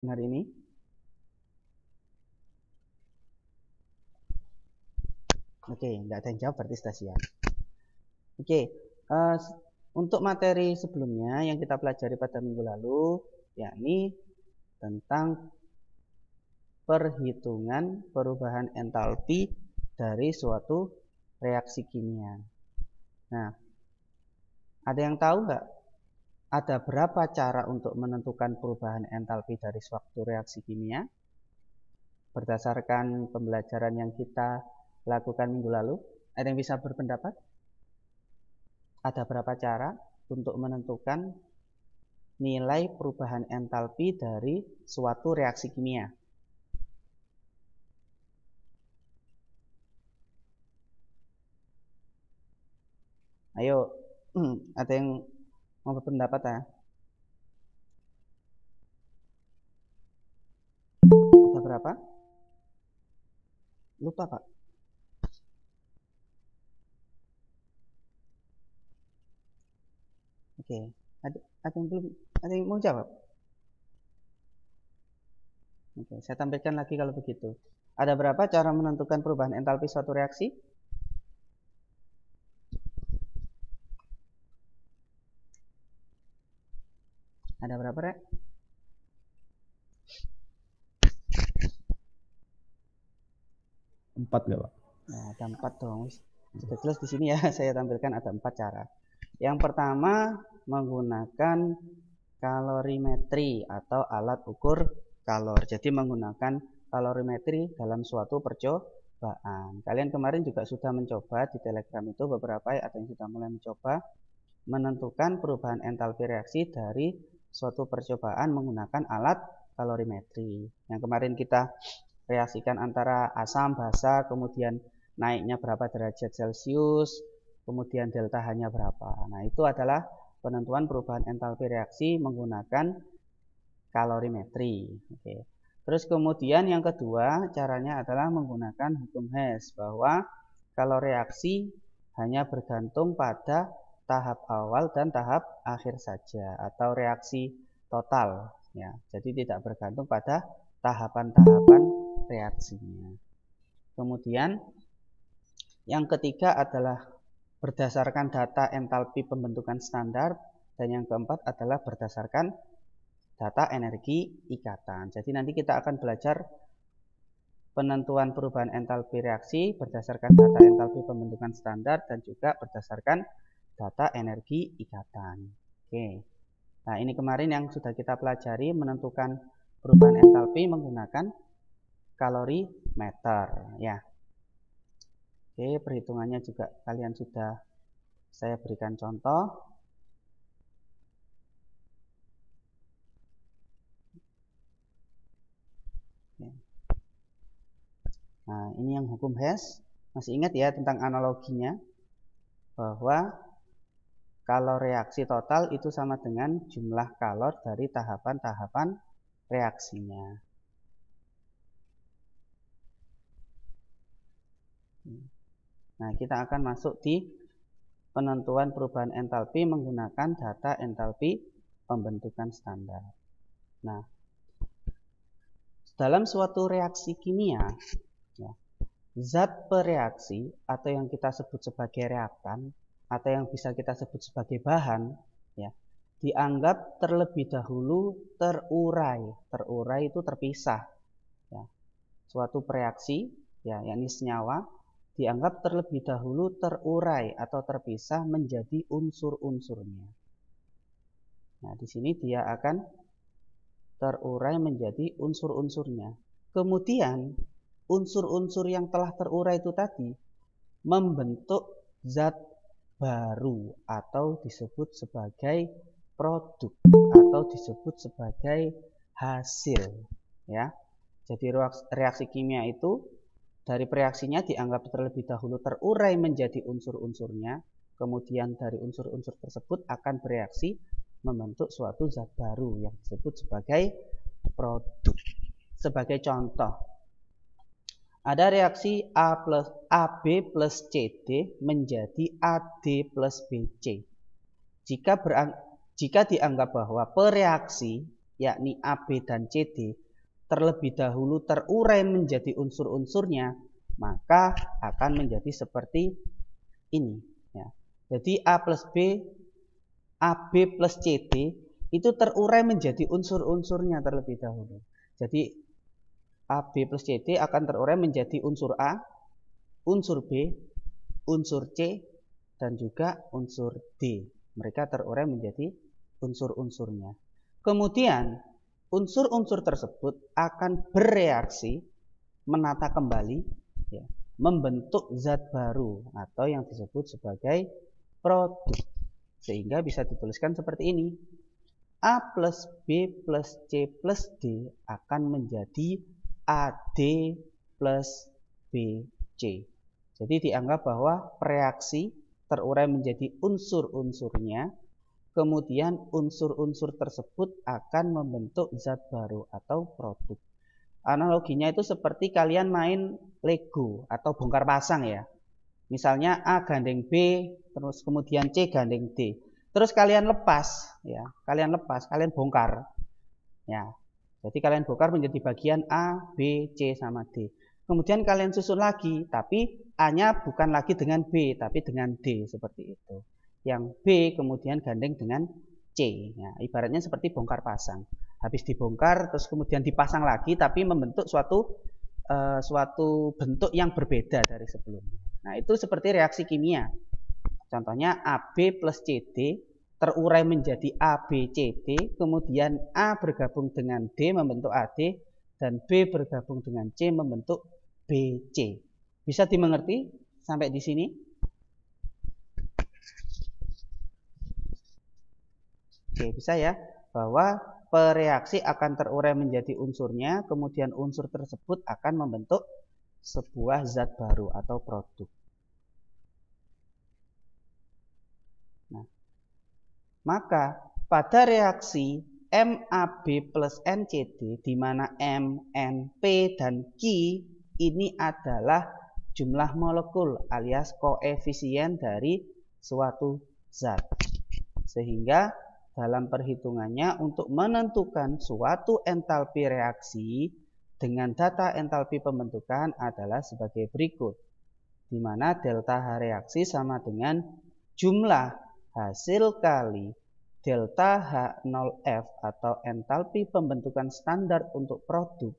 hari ini? Oke, nggak ada yang jawab berarti sudah siap. Oke, untuk materi sebelumnya yang kita pelajari pada minggu lalu, yakni tentang perhitungan perubahan entalpi dari suatu reaksi kimia. Nah, ada yang tahu nggak? Ada berapa cara untuk menentukan perubahan entalpi dari suatu reaksi kimia? Berdasarkan pembelajaran yang kita lakukan minggu lalu, ada yang bisa berpendapat? Ada berapa cara untuk menentukan nilai perubahan entalpi dari suatu reaksi kimia? Ayo, ada yang mau berpendapat ya? Ada berapa? Lupa, Pak. Oke, ada yang belum, ada yang mau jawab? Oke, saya tampilkan lagi kalau begitu. Ada berapa cara menentukan perubahan entalpi suatu reaksi? Ada berapa, Rek? 4 nggak, Pak? Nah, ada 4 dong. Sudah jelas di sini ya, saya tampilkan ada 4 cara. Yang pertama, menggunakan kalorimetri atau alat ukur kalor. Jadi menggunakan kalorimetri dalam suatu percobaan. Kalian kemarin juga sudah mencoba di Telegram itu beberapa ya, ada yang sudah mulai mencoba menentukan perubahan entalpi reaksi dari suatu percobaan menggunakan alat kalorimetri. Yang kemarin kita reaksikan antara asam, basa, kemudian naiknya berapa derajat Celcius, kemudian delta H-nya berapa. Nah, itu adalah penentuan perubahan entalpi reaksi menggunakan kalorimetri. Oke. Terus kemudian yang kedua caranya adalah menggunakan hukum Hess, bahwa kalau reaksi hanya bergantung pada tahap awal dan tahap akhir saja, atau reaksi total ya. Jadi tidak bergantung pada tahapan-tahapan reaksinya. Kemudian yang ketiga adalah berdasarkan data entalpi pembentukan standar, dan yang keempat adalah berdasarkan data energi ikatan. Jadi nanti kita akan belajar penentuan perubahan entalpi reaksi berdasarkan data entalpi pembentukan standar dan juga berdasarkan data energi ikatan. Oke. Nah, ini kemarin yang sudah kita pelajari menentukan perubahan entalpi menggunakan kalorimeter ya. Oke, perhitungannya juga kalian sudah saya berikan contoh. Nah, ini yang hukum Hess. Masih ingat ya tentang analoginya? Bahwa kalau reaksi total itu sama dengan jumlah kalor dari tahapan-tahapan reaksinya. Nah, kita akan masuk di penentuan perubahan entalpi menggunakan data entalpi pembentukan standar. Nah, dalam suatu reaksi kimia, ya, zat pereaksi atau yang kita sebut sebagai reaktan atau yang bisa kita sebut sebagai bahan, ya, dianggap terlebih dahulu terurai. Terurai itu terpisah. Ya. Suatu reaksi, ya, yakni senyawa, dianggap terlebih dahulu terurai atau terpisah menjadi unsur-unsurnya. Nah, di sini dia akan terurai menjadi unsur-unsurnya. Kemudian unsur-unsur yang telah terurai itu tadi membentuk zat baru atau disebut sebagai produk atau disebut sebagai hasil ya. Jadi reaksi kimia itu dari reaksinya dianggap terlebih dahulu terurai menjadi unsur-unsurnya, kemudian dari unsur-unsur tersebut akan bereaksi membentuk suatu zat baru yang disebut sebagai produk. Sebagai contoh, ada reaksi AB plus CD menjadi AD plus BC. Jika dianggap bahwa pereaksi yakni AB dan CD, terlebih dahulu terurai menjadi unsur-unsurnya, maka akan menjadi seperti ini. Ya. Jadi A plus B, AB plus CD itu terurai menjadi unsur-unsurnya terlebih dahulu. Jadi AB plus CD akan terurai menjadi unsur A, unsur B, unsur C, dan juga unsur D. Mereka terurai menjadi unsur-unsurnya. Kemudian unsur-unsur tersebut akan bereaksi menata kembali, ya, membentuk zat baru atau yang disebut sebagai produk. Sehingga bisa dituliskan seperti ini. A plus B plus C plus D akan menjadi AD plus BC. Jadi dianggap bahwa reaksi terurai menjadi unsur-unsurnya, kemudian unsur-unsur tersebut akan membentuk zat baru atau produk. Analoginya itu seperti kalian main Lego atau bongkar pasang ya. Misalnya A gandeng B, terus kemudian C gandeng D. Terus kalian lepas, ya, kalian bongkar. Ya. Jadi kalian bongkar menjadi bagian A, B, C sama D. Kemudian kalian susun lagi, tapi A-nya bukan lagi dengan B, tapi dengan D seperti itu. Yang B kemudian gandeng dengan C. Ya, ibaratnya seperti bongkar pasang. Habis dibongkar, terus kemudian dipasang lagi, tapi membentuk suatu bentuk yang berbeda dari sebelumnya. Nah, itu seperti reaksi kimia. Contohnya AB plus CD terurai menjadi ABCD, kemudian A bergabung dengan D membentuk AD, dan B bergabung dengan C membentuk BC. Bisa dimengerti sampai di sini? Oke, bisa ya, bahwa pereaksi akan terurai menjadi unsurnya, kemudian unsur tersebut akan membentuk sebuah zat baru atau produk. Nah, maka pada reaksi MAB plus NCD, di mana M, N, P, dan Q ini adalah jumlah molekul alias koefisien dari suatu zat. Sehingga dalam perhitungannya untuk menentukan suatu entalpi reaksi dengan data entalpi pembentukan adalah sebagai berikut, di mana delta H reaksi sama dengan jumlah hasil kali delta H0F atau entalpi pembentukan standar untuk produk.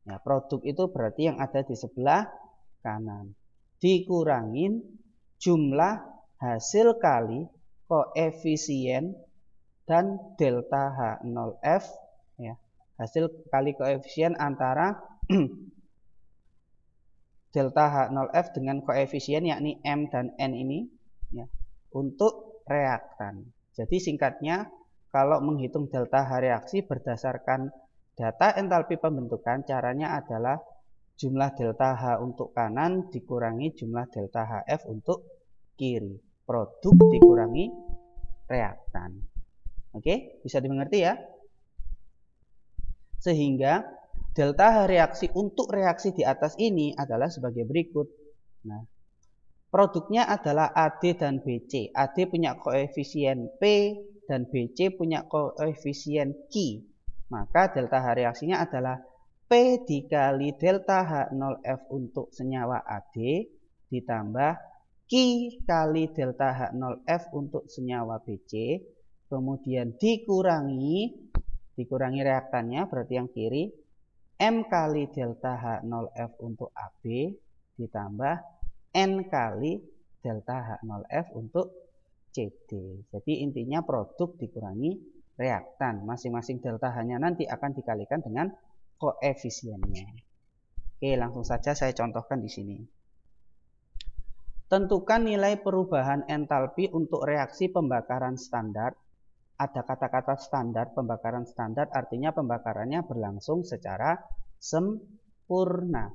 Nah, produk itu berarti yang ada di sebelah kanan, dikurangin jumlah hasil kali koefisien dan delta H0F, ya, hasil kali koefisien antara delta H0F dengan koefisien yakni M dan N ini, ya, untuk reaktan. Jadi singkatnya, kalau menghitung delta H reaksi berdasarkan data entalpi pembentukan, caranya adalah jumlah delta H untuk kanan dikurangi jumlah delta HF untuk kiri. Produk dikurangi reaktan. Oke, bisa dimengerti ya? Sehingga delta H reaksi untuk reaksi di atas ini adalah sebagai berikut. Nah, produknya adalah AD dan BC. AD punya koefisien P dan BC punya koefisien Q. Maka delta H reaksinya adalah P dikali delta H0F untuk senyawa AD ditambah Q kali delta H0F untuk senyawa BC. Kemudian dikurangi reaktannya, berarti yang kiri, M kali delta H0F untuk AB ditambah N kali delta H0F untuk CD. Jadi intinya produk dikurangi reaktan. Masing-masing delta H-nya nanti akan dikalikan dengan koefisiennya. Oke, langsung saja saya contohkan di sini. Tentukan nilai perubahan entalpi untuk reaksi pembakaran standar. Ada kata-kata standar, pembakaran standar artinya pembakarannya berlangsung secara sempurna.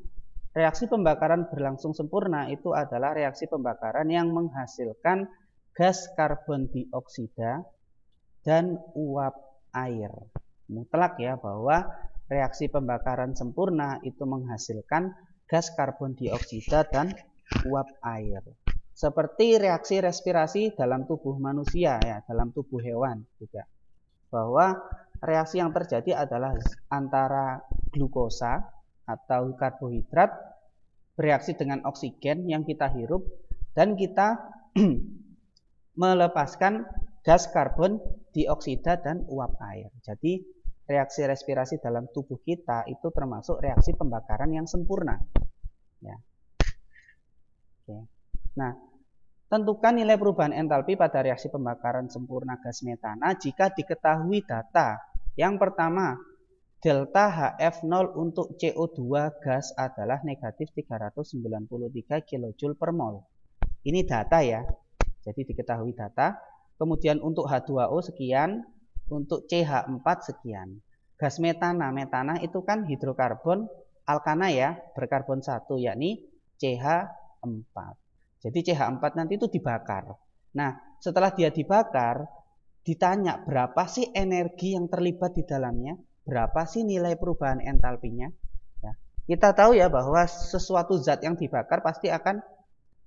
Reaksi pembakaran berlangsung sempurna itu adalah reaksi pembakaran yang menghasilkan gas karbon dioksida dan uap air. Mutlak ya, bahwa reaksi pembakaran sempurna itu menghasilkan gas karbon dioksida dan uap air. Seperti reaksi respirasi dalam tubuh manusia ya, dalam tubuh hewan juga. Bahwa reaksi yang terjadi adalah antara glukosa atau karbohidrat bereaksi dengan oksigen yang kita hirup dan kita melepaskan gas karbon dioksida dan uap air. Jadi reaksi respirasi dalam tubuh kita itu termasuk reaksi pembakaran yang sempurna. Ya. Oke. Nah, tentukan nilai perubahan entalpi pada reaksi pembakaran sempurna gas metana jika diketahui data. Yang pertama, delta HF0 untuk CO2 gas adalah negatif 393 kJ per mol. Ini data ya. Jadi diketahui data. Kemudian untuk H2O sekian, untuk CH4 sekian. Gas metana, metana itu kan hidrokarbon alkana ya, berkarbon 1 yakni CH4. Jadi CH4 nanti itu dibakar. Nah, setelah dia dibakar, ditanya berapa sih energi yang terlibat di dalamnya, berapa sih nilai perubahan entalpinya. Ya. Kita tahu ya bahwa sesuatu zat yang dibakar pasti akan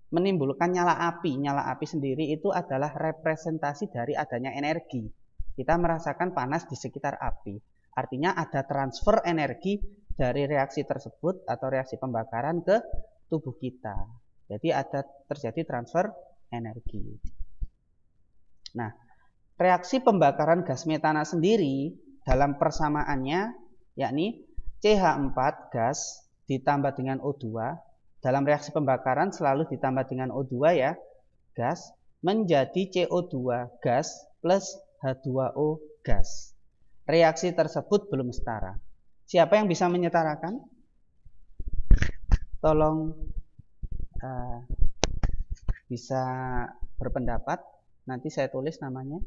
menimbulkan nyala api. Nyala api sendiri itu adalah representasi dari adanya energi. Kita merasakan panas di sekitar api. Artinya ada transfer energi dari reaksi tersebut atau reaksi pembakaran ke tubuh kita. Jadi ada terjadi transfer energi. Nah, reaksi pembakaran gas metana sendiri dalam persamaannya yakni CH4 gas ditambah dengan O2. Dalam reaksi pembakaran selalu ditambah dengan O2 ya, gas menjadi CO2 gas plus H2O gas. Reaksi tersebut belum setara. Siapa yang bisa menyetarakan? Tolong bisa berpendapat. Nanti saya tulis namanya.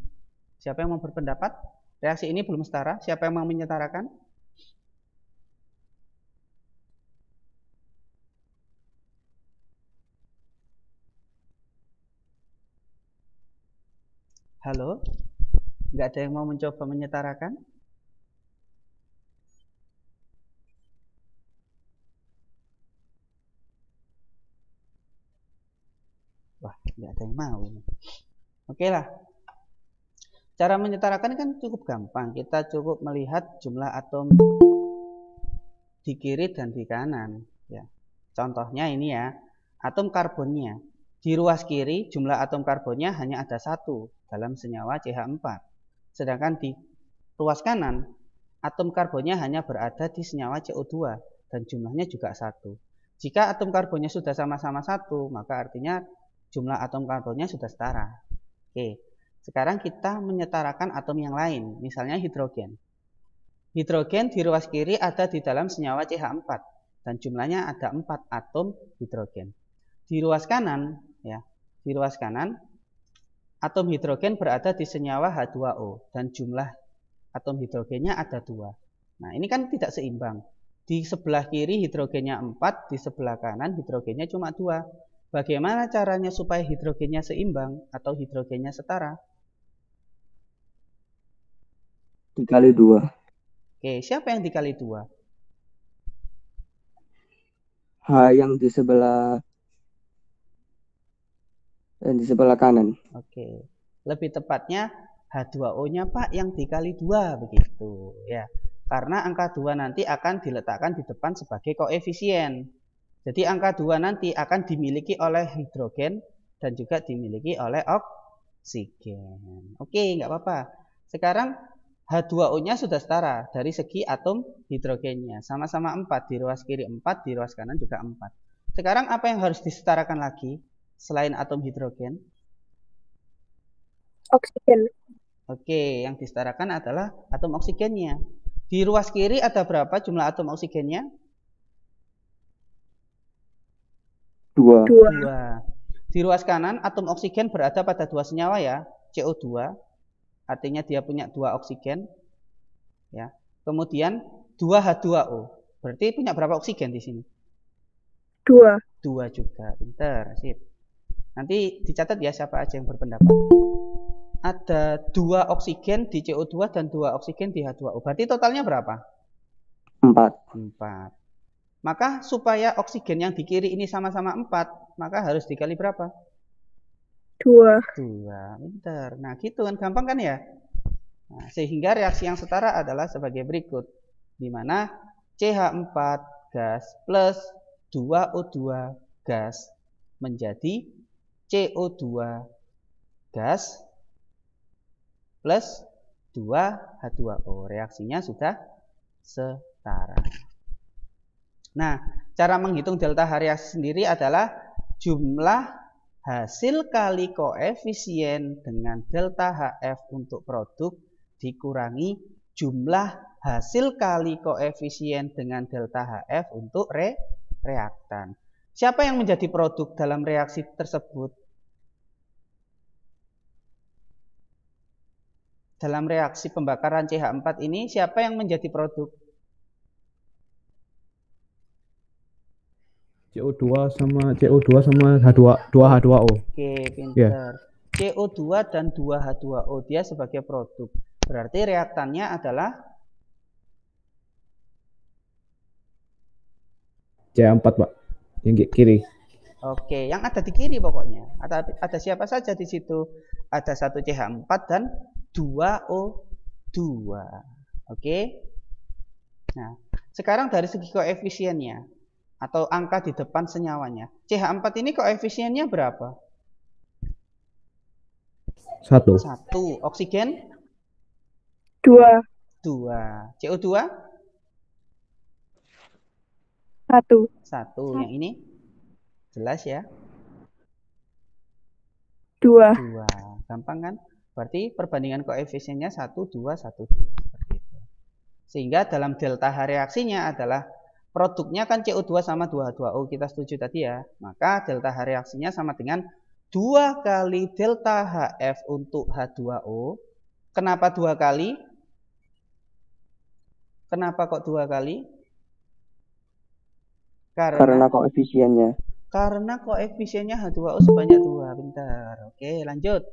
Siapa yang mau berpendapat? Reaksi ini belum setara. Siapa yang mau menyetarakan? Halo? Nggak ada yang mau mencoba menyetarakan? Wah, nggak ada yang mau ini. Oke lah. Cara menyetarakan kan cukup gampang. Kita cukup melihat jumlah atom di kiri dan di kanan. Ya. Contohnya ini ya, atom karbonnya. Di ruas kiri jumlah atom karbonnya hanya ada 1 dalam senyawa CH4. Sedangkan di ruas kanan atom karbonnya hanya berada di senyawa CO2 dan jumlahnya juga 1. Jika atom karbonnya sudah sama-sama 1, maka artinya jumlah atom karbonnya sudah setara. Oke, sekarang kita menyetarakan atom yang lain, misalnya hidrogen. Hidrogen di ruas kiri ada di dalam senyawa CH4 dan jumlahnya ada 4 atom hidrogen. Di ruas kanan, ya, di ruas kanan atom hidrogen berada di senyawa H2O dan jumlah atom hidrogennya ada 2. Nah, ini kan tidak seimbang. Di sebelah kiri hidrogennya 4, di sebelah kanan hidrogennya cuma 2. Bagaimana caranya supaya hidrogennya seimbang atau hidrogennya setara? Dikali 2. Oke, siapa yang dikali 2? H yang di sebelah kanan. Oke, lebih tepatnya H2O-nya Pak yang dikali 2 begitu ya. Karena angka 2 nanti akan diletakkan di depan sebagai koefisien. Jadi angka 2 nanti akan dimiliki oleh hidrogen dan juga dimiliki oleh oksigen. Oke, nggak apa-apa. Sekarang H2O-nya sudah setara dari segi atom hidrogennya. Sama-sama 4, di ruas kiri 4, di ruas kanan juga 4. Sekarang apa yang harus disetarakan lagi selain atom hidrogen? Oksigen. Oke, yang disetarakan adalah atom oksigennya. Di ruas kiri ada berapa jumlah atom oksigennya? 2. 2. Di ruas kanan atom oksigen berada pada 2 senyawa ya, CO2. Artinya dia punya 2 oksigen. Ya. Kemudian 2 H2O. Berarti punya berapa oksigen di sini? 2. 2 juga. Pinter, sip. Nanti dicatat ya siapa aja yang berpendapat. Ada 2 oksigen di CO2 dan 2 oksigen di H2O. Berarti totalnya berapa? 4. 4. Maka supaya oksigen yang di kiri ini sama-sama 4, maka harus dikali berapa? 2. 2. Pinter. Nah gitu kan, gampang kan ya? Nah, sehingga reaksi yang setara adalah sebagai berikut, di mana CH4 gas plus 2O2 gas menjadi CO2 gas plus 2H2O. Reaksinya sudah setara. Nah, cara menghitung delta H reaksi sendiri adalah jumlah hasil kali koefisien dengan delta HF untuk produk dikurangi jumlah hasil kali koefisien dengan delta HF untuk reaktan. Siapa yang menjadi produk dalam reaksi tersebut? Dalam reaksi pembakaran CH4 ini, siapa yang menjadi produk? CO2 sama H2O. Oke, pinter. CO2 dan 2H2O dia sebagai produk. Berarti reaktannya adalah CH4, Pak. Yang kiri. Oke, yang ada di kiri pokoknya. Ada siapa saja di situ? Ada 1 CH4 dan 2O2. Oke. Nah, sekarang dari segi koefisiennya atau angka di depan senyawanya. CH4 ini koefisiennya berapa? 1. 1. Oksigen? 2. 2. CO2? 1. 1. Yang ini? Jelas ya? 2. 2. Gampang kan? Berarti perbandingan koefisiennya 1, 2, 1, 2. Seperti itu. Sehingga dalam delta H reaksinya adalah produknya kan CO2 sama 2H2O. Kita setuju tadi ya. Maka delta H reaksinya sama dengan 2 kali delta HF untuk H2O. Kenapa 2 kali? Kenapa kok 2 kali? Karena koefisiennya. Karena koefisiennya H2O sebanyak 2. Bentar. Oke, lanjut.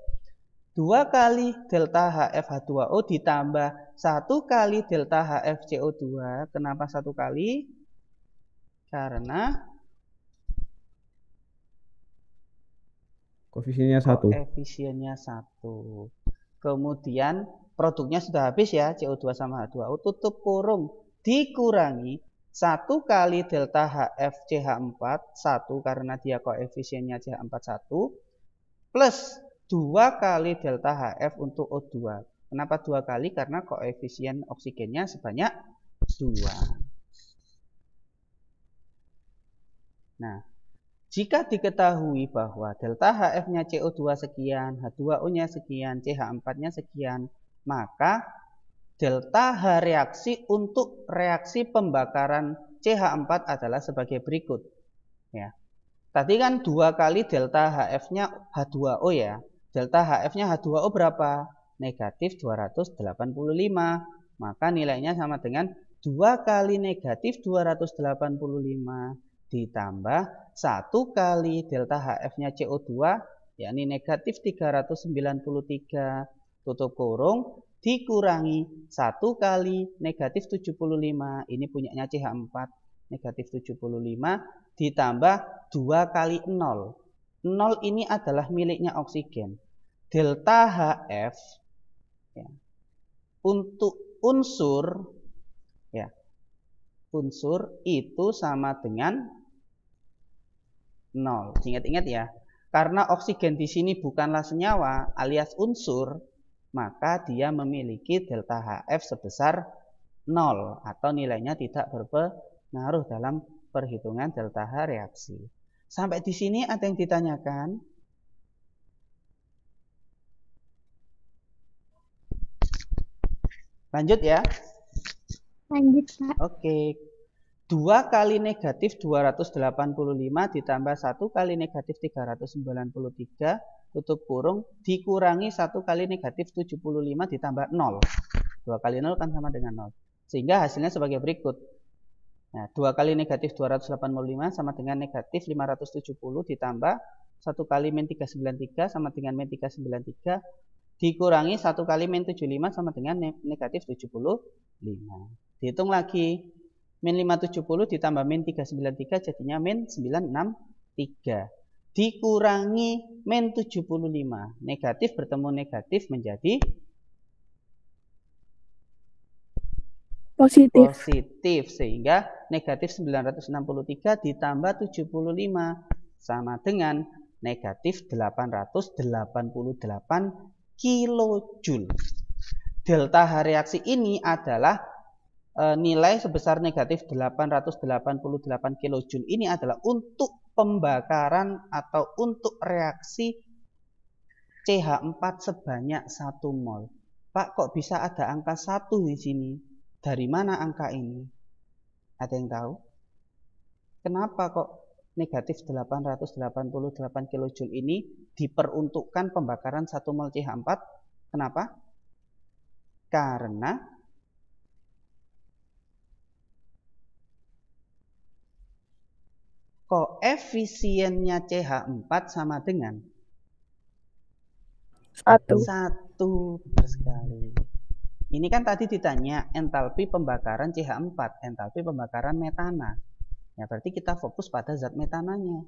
2 kali delta HF H2O ditambah 1 kali delta HF CO2. Kenapa 1 kali? Karena Koefisiennya 1. koefisiennya 1. Kemudian produknya sudah habis ya, CO2 sama H2O, tutup kurung, dikurangi 1 kali delta HF CH4, 1 karena dia koefisiennya CH4 1, plus 2 kali delta HF untuk O2. Kenapa 2 kali? Karena koefisien oksigennya sebanyak 2. Nah, jika diketahui bahwa delta HF-nya CO2 sekian, H2O-nya sekian, CH4-nya sekian, maka delta H reaksi untuk reaksi pembakaran CH4 adalah sebagai berikut. Ya. Tadi kan 2 kali delta HF-nya H2O ya. Delta HF-nya H2O berapa? Negatif 285. Maka nilainya sama dengan 2 kali negatif 285 ditambah 1 kali delta HF-nya CO2, yakni negatif 393, tutup kurung, dikurangi 1 kali negatif 75, ini punyanya CH4, negatif 75, ditambah 2 kali 0. 0 ini adalah miliknya oksigen. Delta HF ya, untuk unsur ya, unsur itu sama dengan 0. Ingat-ingat ya. Karena oksigen di sini bukanlah senyawa alias unsur, maka dia memiliki delta HF sebesar 0 atau nilainya tidak berpengaruh dalam perhitungan delta H reaksi. Sampai di sini ada yang ditanyakan? Lanjut ya. Lanjut, Pak. Oke. 2 kali negatif 285 ditambah 1 kali negatif 393 tutup kurung dikurangi 1 kali negatif 75 ditambah 0. 2 kali 0 kan sama dengan 0. Sehingga hasilnya sebagai berikut. Nah, 2 kali negatif 285 sama dengan negatif 570 ditambah 1 kali min 393 sama dengan min 393 dikurangi 1 kali min 75 sama dengan negatif 75. Dihitung lagi. Min 570 ditambah min 393 jadinya min 963. Dikurangi min 75. Negatif bertemu negatif menjadi Positif. positif, sehingga negatif 963 ditambah 75 sama dengan negatif 888 kilojoule. Delta H reaksi ini adalah nilai sebesar negatif 888 kilojoule ini adalah untuk pembakaran atau untuk reaksi CH4 sebanyak 1 mol. Pak, kok bisa ada angka 1 di sini? Dari mana angka ini? Ada yang tahu? Kenapa kok negatif 888 kilojoule ini diperuntukkan pembakaran 1 mol CH4? Kenapa? Karena koefisiennya CH4 sama dengan 1. 1. Benar sekali. Ini kan tadi ditanya entalpi pembakaran CH4, entalpi pembakaran metana. Ya, berarti kita fokus pada zat metananya.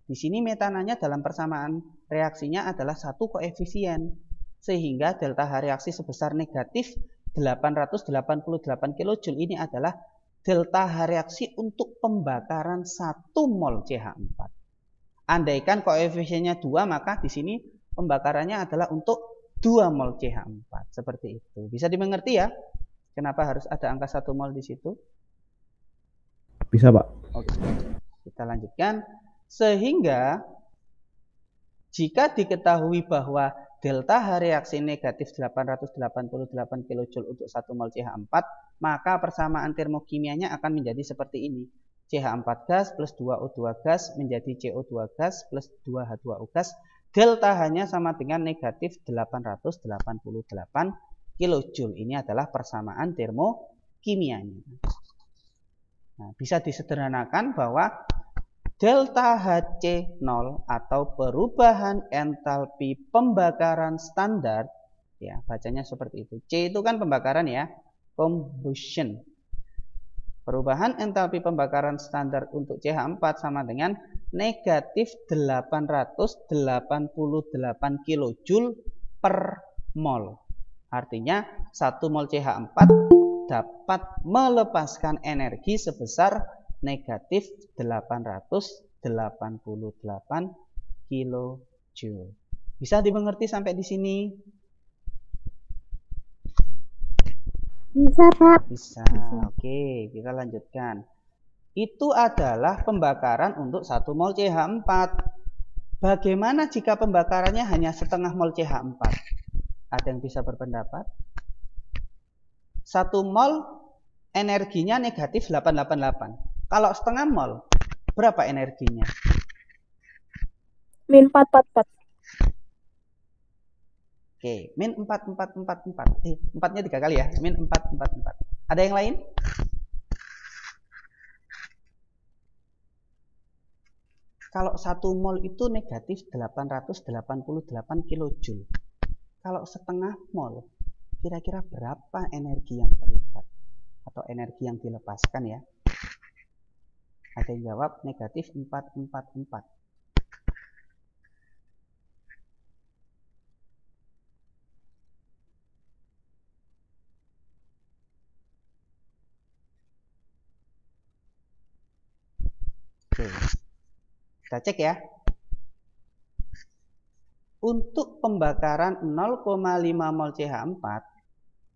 Di sini metananya dalam persamaan reaksinya adalah 1 koefisien. Sehingga delta H reaksi sebesar negatif 888 kilojoule ini adalah delta H reaksi untuk pembakaran 1 mol CH4. Andaikan koefisiennya 2, maka di sini pembakarannya adalah untuk 2 mol CH4. Seperti itu. Bisa dimengerti ya? Kenapa harus ada angka 1 mol di situ? Bisa, Pak. Oke. Kita lanjutkan. Sehingga jika diketahui bahwa delta H reaksi negatif 888 kilojoule untuk 1 mol CH4, maka persamaan termokimianya akan menjadi seperti ini. CH4 gas plus 2O2 gas menjadi CO2 gas plus 2H2O gas. Delta H-nya sama dengan negatif 888 kilojoule. Ini adalah persamaan termokimianya. Nah, bisa disederhanakan bahwa delta HC0 atau perubahan entalpi pembakaran standar, ya bacanya seperti itu. C itu kan pembakaran ya, combustion. Perubahan entalpi pembakaran standar untuk CH4 sama dengan negatif 888 kilojoule per mol. Artinya 1 mol CH4 dapat melepaskan energi sebesar negatif 888 kilojoule. Bisa dimengerti sampai di sini? Bisa, Pak. Bisa. Oke, kita lanjutkan. Itu adalah pembakaran untuk 1 mol CH4. Bagaimana jika pembakarannya hanya setengah mol CH4? Ada yang bisa berpendapat? 1 mol energinya negatif 888. Kalau setengah mol, berapa energinya? Min 444. Oke, min 4444. 4-nya 3 kali ya. Min 444. Ada yang lain? Kalau 1 mol itu negatif 888 kilojoule. Kalau setengah mol, kira-kira berapa energi yang terlibat? Atau energi yang dilepaskan ya? Ada yang jawab negatif 444. Oke, kita cek ya. Untuk pembakaran 0,5 mol CH4,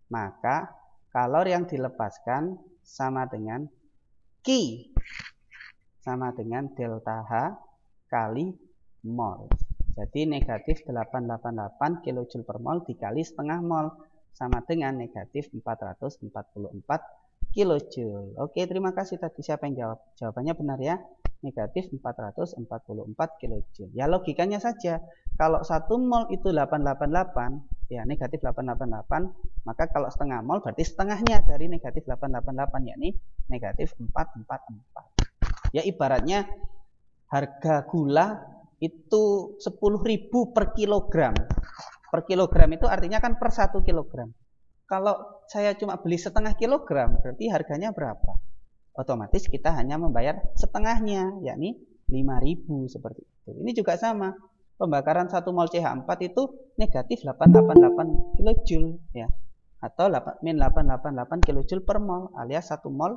maka kalori yang dilepaskan sama dengan Q, sama dengan delta H kali mol. Jadi negatif 888 kilojoule per mol dikali setengah mol sama dengan negatif 444 kilojoule. Oke, terima kasih tadi siapa yang jawab. Jawabannya benar ya. Negatif 444 kilojoule. Ya logikanya saja. Kalau 1 mol itu 888, ya negatif 888, maka kalau setengah mol berarti setengahnya dari negatif 888, yakni negatif 444. Ya ibaratnya harga gula itu 10.000 per kilogram. Per kilogram itu artinya kan per 1 kilogram. Kalau saya cuma beli setengah kilogram, berarti harganya berapa? Otomatis kita hanya membayar setengahnya, yakni 5.000 seperti itu. Ini juga sama. Pembakaran 1 mol CH4 itu negatif 888 kilojoule ya. atau min 888 kilojoule per mol, alias 1 mol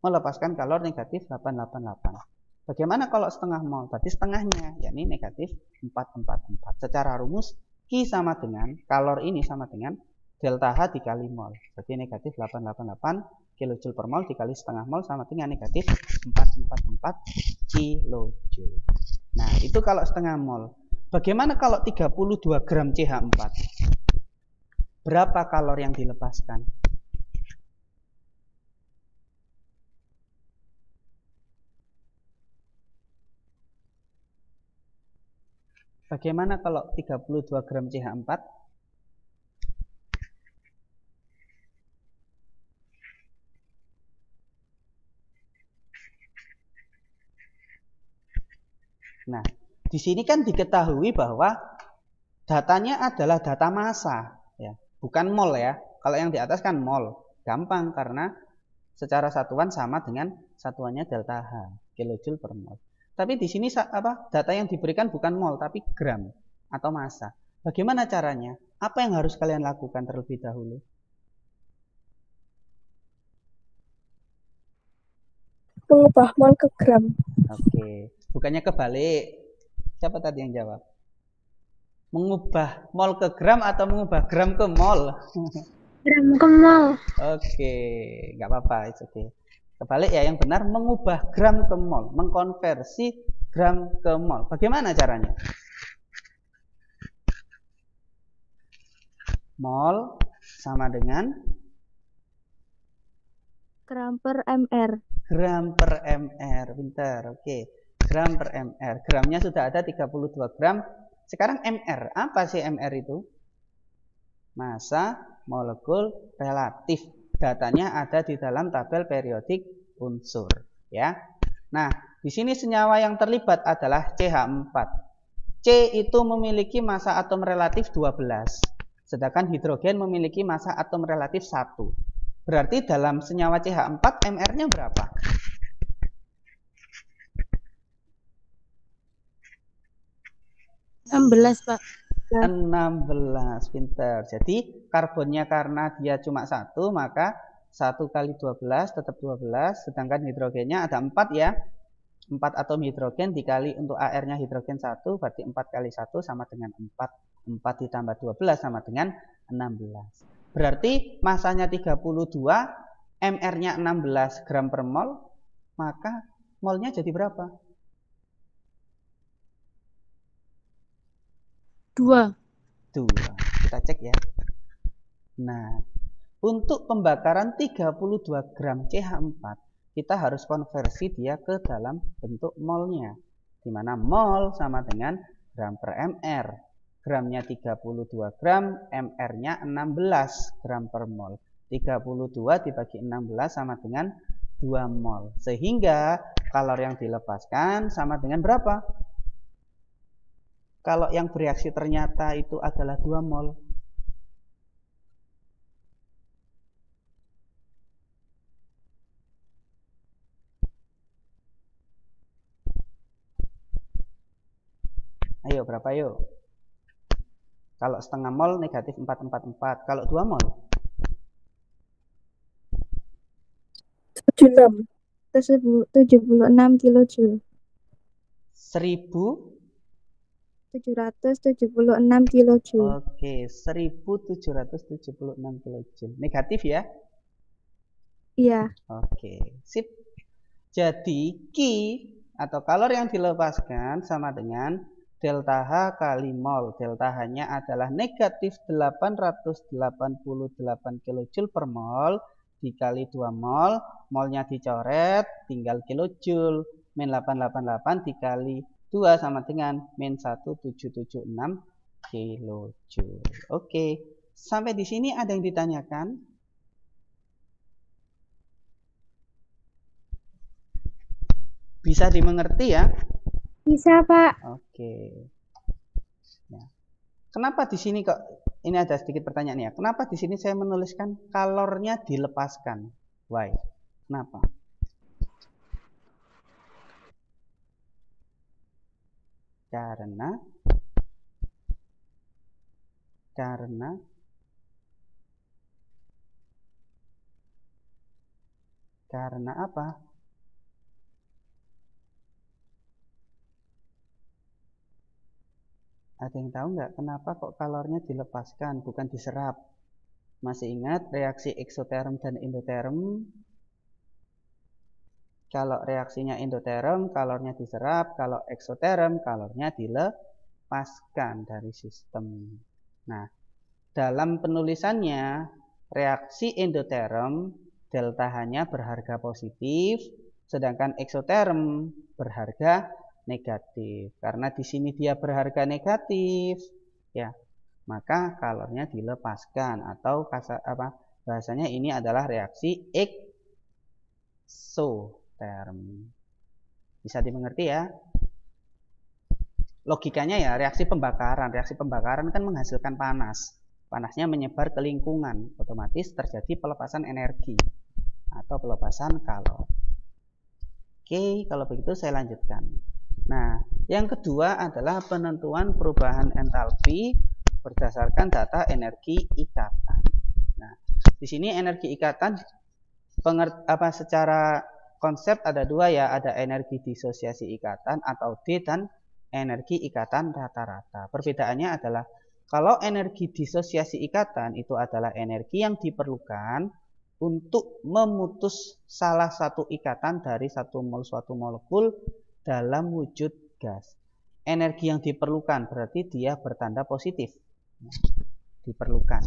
melepaskan kalor negatif 888. Bagaimana kalau setengah mol? Berarti setengahnya, yakni negatif 444. Secara rumus, Q sama dengan, kalor ini sama dengan delta H dikali mol. Berarti negatif 888 kilojoule per mol dikali setengah mol sama dengan negatif 444 kilojoule. Nah, itu kalau setengah mol. Bagaimana kalau 32 gram CH4? Berapa kalor yang dilepaskan? Bagaimana kalau 32 gram CH4? Nah, di sini kan diketahui bahwa datanya adalah data massa, ya, bukan mol ya. Kalau yang di atas kan mol, gampang karena secara satuan sama dengan satuannya delta H, kilojoule per mol. Tapi di sini data yang diberikan bukan mol tapi gram atau massa. Bagaimana caranya? Apa yang harus kalian lakukan terlebih dahulu? Mengubah mol ke gram. Oke, bukannya kebalik. Siapa tadi yang jawab? Mengubah mol ke gram atau mengubah gram ke mol? Gram ke mol. Oke, nggak apa-apa, it's okay. Kebalik ya, yang benar mengubah gram ke mol, mengkonversi gram ke mol. Bagaimana caranya? Mol sama dengan Gram per mr. gram per mr. Pintar, oke. Gram per mr. Gramnya sudah ada 32 gram. Sekarang mr. Apa sih mr itu? Massa molekul relatif. Datanya ada di dalam tabel periodik unsur, ya. Nah, di sini senyawa yang terlibat adalah CH4. C itu memiliki massa atom relatif 12, sedangkan hidrogen memiliki massa atom relatif 1. Berarti dalam senyawa CH4 mr-nya berapa? 16, Pak. 16, pinter. Jadi karbonnya karena dia cuma 1, maka 1 kali 12 tetap 12, sedangkan hidrogennya ada 4 ya. 4 atom hidrogen dikali untuk AR-nya hidrogen 1, berarti 4 kali 1 sama dengan 4. 4 ditambah 12 sama dengan 16. Berarti masanya 32, mr-nya 16 gram per mol, maka molnya jadi berapa? 2. 2. Kita cek ya. Nah, untuk pembakaran 32 gram CH4, kita harus konversi dia ke dalam bentuk molnya. Di mana mol sama dengan gram per mr. Gramnya 32 gram, mr-nya 16 gram per mol. 32 dibagi 16 sama dengan 2 mol. Sehingga kalor yang dilepaskan sama dengan berapa? Kalau yang bereaksi ternyata itu adalah 2 mol. Ayo, berapa yuk? Kalau setengah mol negatif 444. Kalau 2 mol? 76. 76 kilojoule. 776 kilojoule. Oke, 1776 kilojoule. Negatif ya? Iya. Oke, sip. Jadi Q atau kalor yang dilepaskan sama dengan delta H kali mol. Delta H-nya adalah negatif 888 kilojoule per mol dikali 2 mol. Molnya dicoret, tinggal kilojoule. Min 888 dikali 2 sama dengan min 1776 kilojoule. Oke, sampai di sini ada yang ditanyakan? Bisa dimengerti ya? Bisa, Pak. Oke. Ya. Kenapa di sini kok ini ada sedikit pertanyaan ya? Kenapa di sini saya menuliskan kalornya dilepaskan? Why? Kenapa? Karena Karena apa? Ada yang tahu nggak kenapa kok kalornya dilepaskan, bukan diserap? Masih ingat reaksi eksoterm dan endoterm? Kalau reaksinya endoterm, kalornya diserap. Kalau eksoterm, kalornya dilepaskan dari sistem. Nah, dalam penulisannya, reaksi endoterm, delta H-nya berharga positif, sedangkan eksoterm berharga negatif. Karena di sini dia berharga negatif, ya, maka kalornya dilepaskan, atau bahasanya ini adalah reaksi eksoterm. Bisa dimengerti ya? Logikanya ya, reaksi pembakaran kan menghasilkan panas. Panasnya menyebar ke lingkungan, otomatis terjadi pelepasan energi atau pelepasan kalor. Oke, kalau begitu saya lanjutkan. Nah, yang kedua adalah penentuan perubahan entalpi berdasarkan data energi ikatan. Nah, di sini energi ikatan secara konsep ada dua ya, ada energi disosiasi ikatan atau D dan energi ikatan rata-rata. Perbedaannya adalah kalau energi disosiasi ikatan itu adalah energi yang diperlukan untuk memutus salah satu ikatan dari suatu molekul dalam wujud gas. Energi yang diperlukan berarti dia bertanda positif. Diperlukan.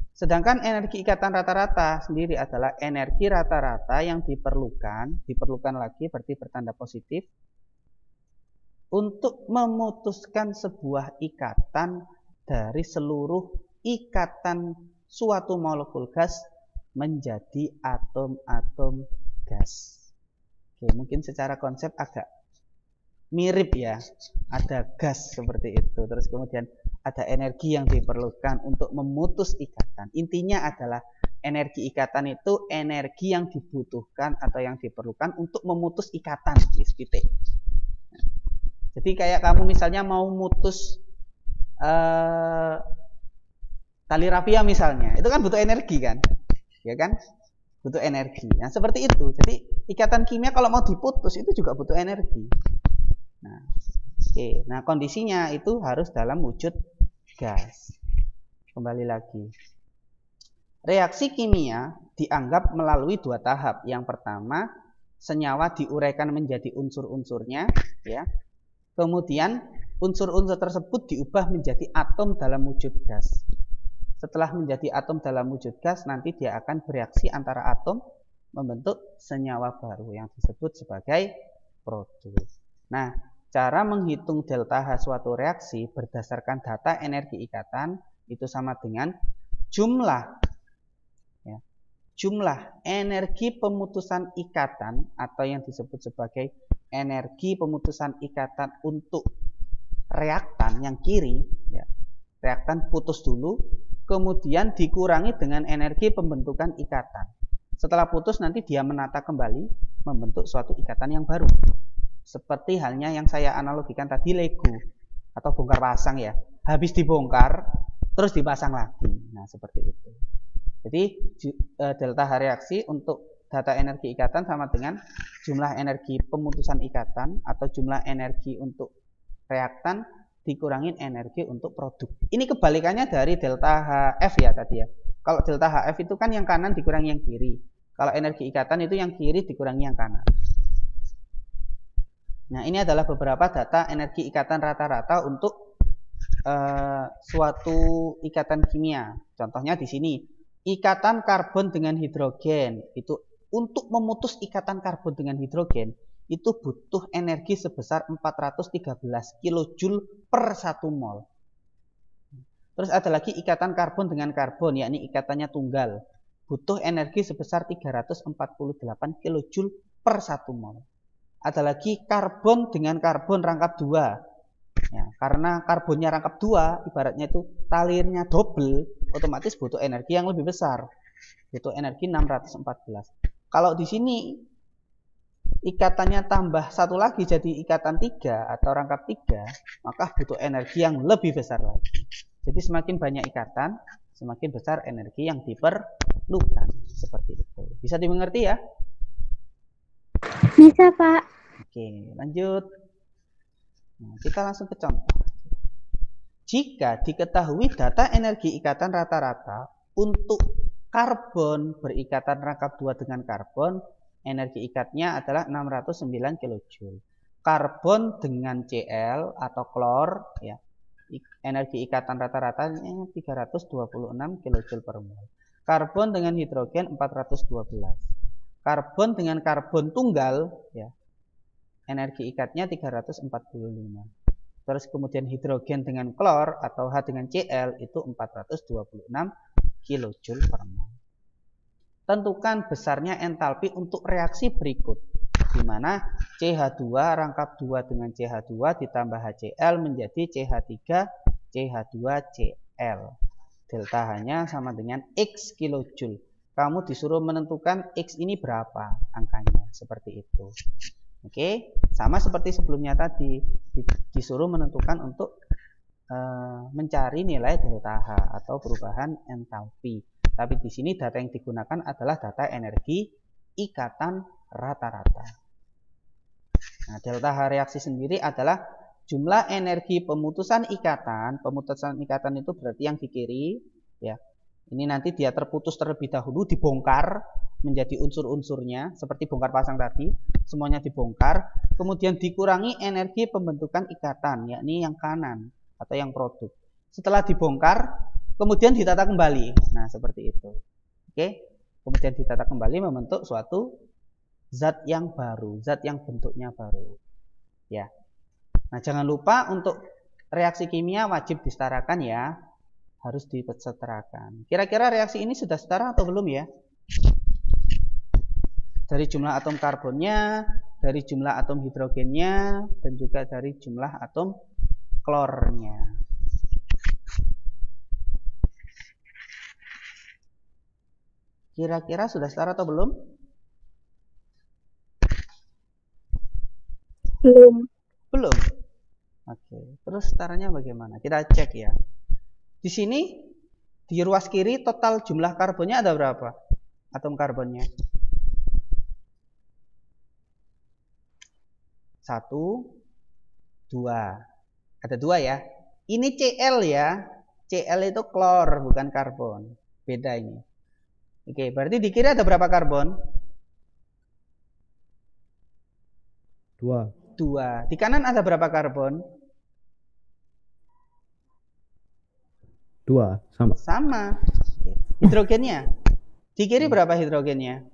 Sedangkan energi ikatan rata-rata sendiri adalah energi rata-rata yang diperlukan lagi berarti bertanda positif untuk memutuskan sebuah ikatan dari seluruh ikatan suatu molekul gas menjadi atom-atom gas. Oke, mungkin secara konsep agak mirip ya, ada gas seperti itu, terus kemudian ada energi yang diperlukan untuk memutus ikatan. Intinya adalah energi ikatan itu energi yang dibutuhkan atau yang diperlukan untuk memutus ikatan. Jadi kayak kamu misalnya mau mutus tali rafia misalnya, itu kan butuh energi kan, ya kan, butuh energi. Nah seperti itu. Jadi ikatan kimia kalau mau diputus itu juga butuh energi. Nah, oke. Nah kondisinya itu harus dalam wujud gas. Kembali lagi, reaksi kimia dianggap melalui dua tahap. Yang pertama, senyawa diuraikan menjadi unsur-unsurnya, ya. Kemudian unsur-unsur tersebut diubah menjadi atom dalam wujud gas. Setelah menjadi atom dalam wujud gas, nanti dia akan bereaksi antara atom membentuk senyawa baru yang disebut sebagai produk. Nah, cara menghitung delta H suatu reaksi berdasarkan data energi ikatan itu sama dengan jumlah energi pemutusan ikatan atau yang disebut sebagai energi pemutusan ikatan untuk reaktan yang kiri, ya. Reaktan putus dulu, kemudian dikurangi dengan energi pembentukan ikatan. Setelah putus nanti dia menata kembali, membentuk suatu ikatan yang baru. Seperti halnya yang saya analogikan tadi Lego atau bongkar pasang ya. Habis dibongkar, terus dipasang lagi. Nah seperti itu. Jadi delta H reaksi untuk data energi ikatan sama dengan jumlah energi pemutusan ikatan atau jumlah energi untuk reaktan dikurangin energi untuk produk. Ini kebalikannya dari delta HF ya tadi ya. Kalau delta HF itu kan yang kanan dikurangi yang kiri. Kalau energi ikatan itu yang kiri dikurangi yang kanan. Nah ini adalah beberapa data energi ikatan rata-rata untuk suatu ikatan kimia. Contohnya di sini ikatan karbon dengan hidrogen itu. Untuk memutus ikatan karbon dengan hidrogen itu butuh energi sebesar 413 kJ per 1 mol. Terus ada lagi ikatan karbon dengan karbon, yakni ikatannya tunggal. Butuh energi sebesar 348 kJ per 1 mol. Ada lagi karbon dengan karbon rangkap 2. Ya, karena karbonnya rangkap 2, ibaratnya itu talirnya double, otomatis butuh energi yang lebih besar. Butuh energi 614. Kalau di sini ikatannya tambah satu lagi jadi ikatan 3 atau rangkap 3, maka butuh energi yang lebih besar lagi. Jadi semakin banyak ikatan, semakin besar energi yang diperlukan. Seperti itu. Bisa dimengerti ya? Bisa, Pak. Oke, lanjut. Nah, kita langsung ke contoh. Jika diketahui data energi ikatan rata-rata untuk karbon berikatan rangkap 2 dengan karbon, energi ikatnya adalah 609 kJ. Karbon dengan Cl atau klor, ya, energi ikatan rata-ratanya 326 kJ per mol. Karbon dengan hidrogen 412. Karbon dengan karbon tunggal, ya, energi ikatnya 345. Terus kemudian hidrogen dengan klor atau H dengan Cl itu 426 kJ per mol. Tentukan besarnya entalpi untuk reaksi berikut, di mana CH2 rangkap 2 dengan CH2 ditambah HCl menjadi CH3 CH2Cl. Delta H-nya sama dengan X kilojoule. Kamu disuruh menentukan X ini berapa angkanya, seperti itu. Oke, sama seperti sebelumnya tadi, disuruh menentukan untuk mencari nilai delta H atau perubahan entalpi. Tapi di sini data yang digunakan adalah data energi ikatan rata-rata. Nah, delta H reaksi sendiri adalah jumlah energi pemutusan ikatan. Pemutusan ikatan itu berarti yang di kiri, ya. Ini nanti dia terputus terlebih dahulu, dibongkar menjadi unsur-unsurnya seperti bongkar pasang tadi, semuanya dibongkar, kemudian dikurangi energi pembentukan ikatan, yakni yang kanan atau yang produk. Setelah dibongkar, kemudian ditata kembali. Nah, seperti itu. Oke, kemudian ditata kembali membentuk suatu zat yang baru, zat yang bentuknya baru. Ya. Nah, jangan lupa untuk reaksi kimia wajib disetarakan ya. Harus disetarakan. Kira-kira reaksi ini sudah setara atau belum ya? Dari jumlah atom karbonnya, dari jumlah atom hidrogennya, dan juga dari jumlah atom klornya. Kira-kira sudah setara atau belum? Belum. Belum. Oke, terus setaranya bagaimana? Kita cek ya. Di sini di ruas kiri total jumlah karbonnya ada berapa? Atom karbonnya 1, 2. Ada 2 ya. Ini Cl ya. Cl itu klor bukan karbon. Beda ini. Oke, berarti di kiri ada berapa karbon? 2. 2. Di kanan ada berapa karbon? 2. Sama. Sama. Oke. Hidrogennya? Di kiri berapa hidrogennya?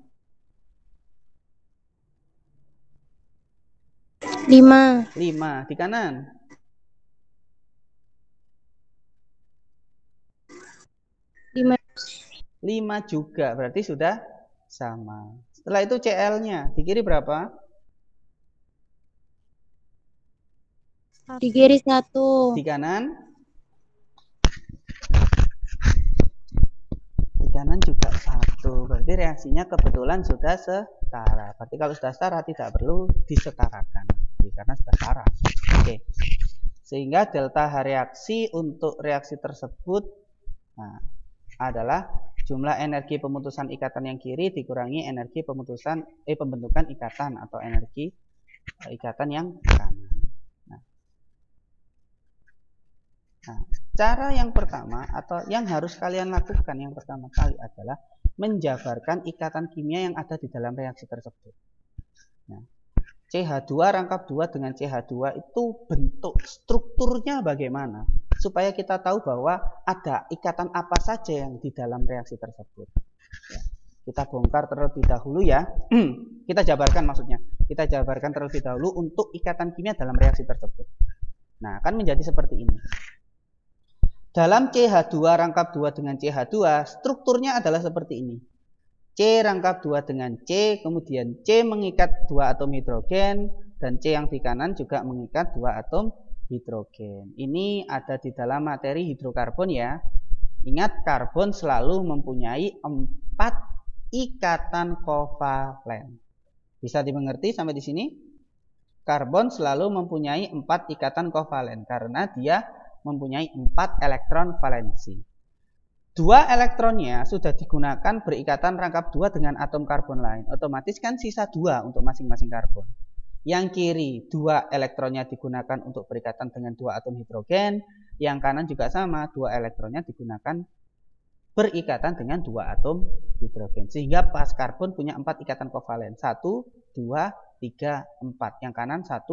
5. 5. Di kanan? 5. 5 juga. Berarti sudah sama. Setelah itu Cl-nya. Di kiri berapa? Di kiri 1. Di kanan? Di kanan juga 1. Berarti reaksinya kebetulan sudah setara. Berarti kalau sudah setara tidak perlu disetarakan. Karena sudah setara. Oke. Sehingga delta H reaksi untuk reaksi tersebut adalah jumlah energi pemutusan ikatan yang kiri dikurangi energi pembentukan ikatan atau energi ikatan yang kanan. Nah, cara yang pertama atau yang harus kalian lakukan yang pertama kali adalah menjabarkan ikatan kimia yang ada di dalam reaksi tersebut. Nah, CH2 rangkap 2 dengan CH2 itu bentuk strukturnya bagaimana? Supaya kita tahu bahwa ada ikatan apa saja yang di dalam reaksi tersebut. Ya, kita bongkar terlebih dahulu ya. Kita jabarkan maksudnya. Kita jabarkan terlebih dahulu untuk ikatan kimia dalam reaksi tersebut. Nah, akan menjadi seperti ini. Dalam CH2 rangkap 2 dengan CH2, strukturnya adalah seperti ini. C rangkap 2 dengan C, kemudian C mengikat 2 atom hidrogen, dan C yang di kanan juga mengikat 2 atom hidrogen. Ini ada di dalam materi hidrokarbon ya. Ingat, karbon selalu mempunyai 4 ikatan kovalen. Bisa dimengerti sampai di sini? Karbon selalu mempunyai 4 ikatan kovalen karena dia mempunyai 4 elektron valensi. Dua elektronnya sudah digunakan berikatan rangkap dua dengan atom karbon lain. Otomatis kan sisa dua untuk masing-masing karbon. Yang kiri, dua elektronnya digunakan untuk berikatan dengan dua atom hidrogen. Yang kanan juga sama, dua elektronnya digunakan berikatan dengan dua atom hidrogen. Sehingga pas karbon punya 4 ikatan kovalen. 1, 2, 3, 4. Yang kanan 1,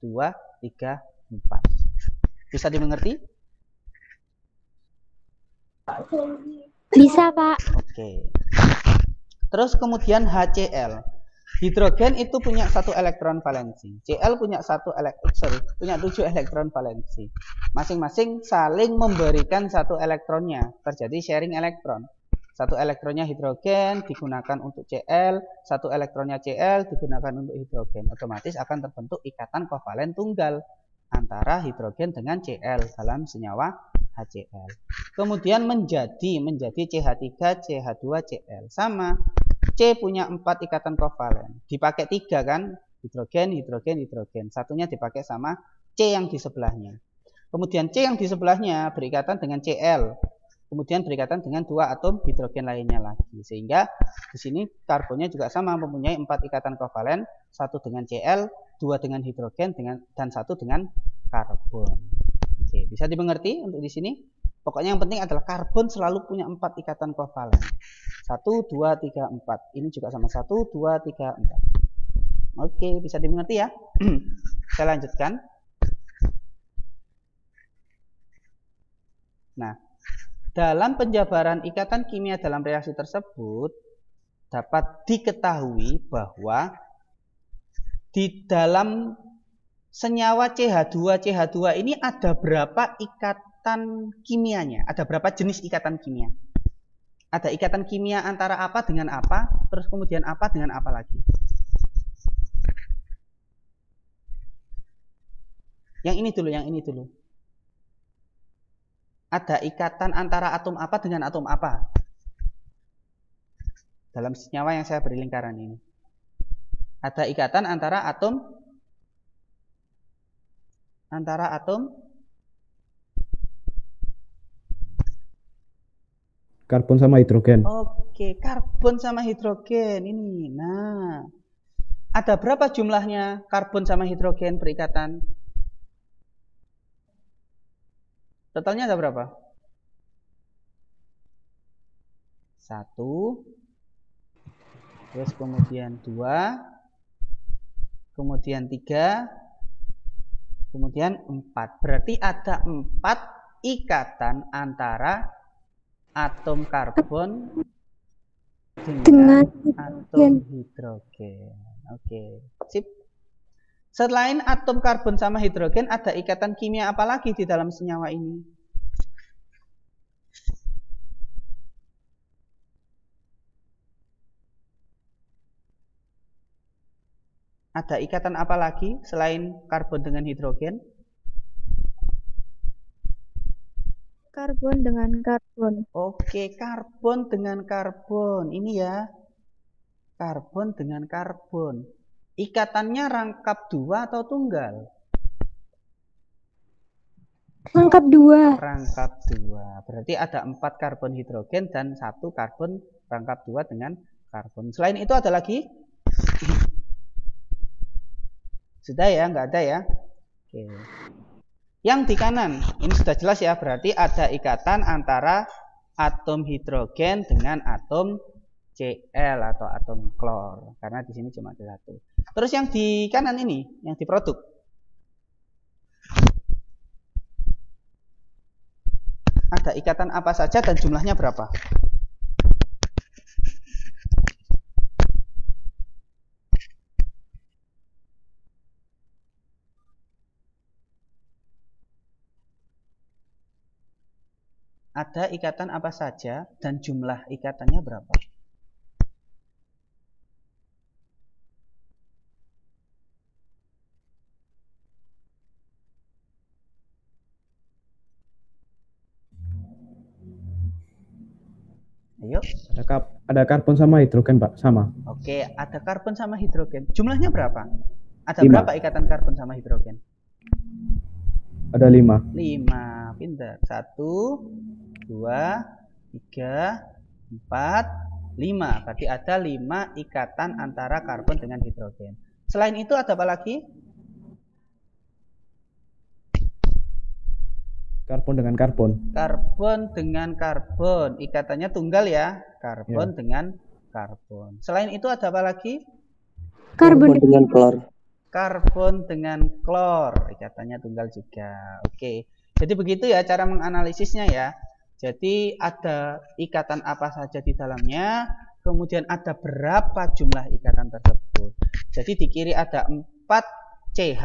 2, 3, 4. Bisa dimengerti? Bisa, Pak. Oke. Terus kemudian HCl. Hidrogen itu punya 1 elektron valensi. Cl punya 7 elektron valensi. Masing-masing saling memberikan 1 elektronnya. Terjadi sharing elektron. 1 elektronnya hidrogen digunakan untuk Cl, 1 elektronnya Cl digunakan untuk hidrogen. Otomatis akan terbentuk ikatan kovalen tunggal antara hidrogen dengan Cl dalam senyawa HCl. Kemudian menjadi CH3, CH2, Cl. Sama, C punya 4 ikatan kovalen. Dipakai 3 kan? Hidrogen, hidrogen, hidrogen. Satunya dipakai sama C yang di sebelahnya. Kemudian C yang di sebelahnya berikatan dengan Cl. Kemudian berikatan dengan 2 atom hidrogen lainnya lagi. Sehingga di sini karbonnya juga sama, mempunyai 4 ikatan kovalen. 1 dengan Cl, 2 dengan hidrogen, dan 1 dengan karbon. Oke, bisa dimengerti untuk di sini? Pokoknya yang penting adalah karbon selalu punya 4 ikatan kovalen. 1, 2, 3, 4. Ini juga sama 1, 2, 3, 4. Oke, bisa dimengerti ya? Saya lanjutkan. Nah, dalam penjabaran ikatan kimia dalam reaksi tersebut dapat diketahui bahwa di dalam senyawa CH2 ini ada berapa ikatan kimianya? Ada berapa jenis ikatan kimia? Ada ikatan kimia antara apa dengan apa, terus kemudian apa dengan apa lagi. Yang ini dulu. Ada ikatan antara atom apa dengan atom apa? Dalam senyawa yang saya beri lingkaran ini. Ada ikatan antara atom Karbon sama hidrogen. Oke, karbon sama hidrogen ini. Nah, ada berapa jumlahnya karbon sama hidrogen berikatan? Totalnya ada berapa? 1, terus kemudian 2, kemudian 3, kemudian 4. Berarti ada 4 ikatan antara atom karbon dengan atom hidrogen. Oke, sip. Selain atom karbon sama hidrogen, ada ikatan kimia apa lagi di dalam senyawa ini? Ada ikatan apa lagi selain karbon dengan hidrogen? Karbon dengan karbon. Oke, karbon dengan karbon. Ini ya. Karbon dengan karbon. Ikatannya rangkap 2 atau tunggal? Rangkap 2. Rangkap 2. Berarti ada 4 karbon hidrogen dan 1 karbon rangkap 2 dengan karbon. Selain itu ada lagi? Sudah ya, nggak ada ya? Oke. Yang di kanan, ini sudah jelas ya, berarti ada ikatan antara atom hidrogen dengan atom Cl atau atom klor. Karena di sini cuma ada 1. Terus yang di kanan ini, yang di produk. Ada ikatan apa saja dan jumlahnya berapa? Ada ikatan apa saja dan jumlah ikatannya berapa? Ayo. Ada karbon sama hidrogen, Pak, sama. Oke, ada karbon sama hidrogen. Jumlahnya berapa? Ada 5. berapa ikatan karbon sama hidrogen? Ada 5. 5. Pintar. 1, 2, 3, 4, 5. Berarti ada 5 ikatan antara karbon dengan hidrogen. Selain itu ada apa lagi? Karbon dengan karbon. Karbon dengan karbon. Ikatannya tunggal ya. Karbon dengan karbon. Selain itu ada apa lagi? Karbon dengan klor. Karbon dengan klor. Ikatannya tunggal juga. Oke. Jadi begitu ya cara menganalisisnya ya. Jadi ada ikatan apa saja di dalamnya. Kemudian ada berapa jumlah ikatan tersebut. Jadi di kiri ada 4 CH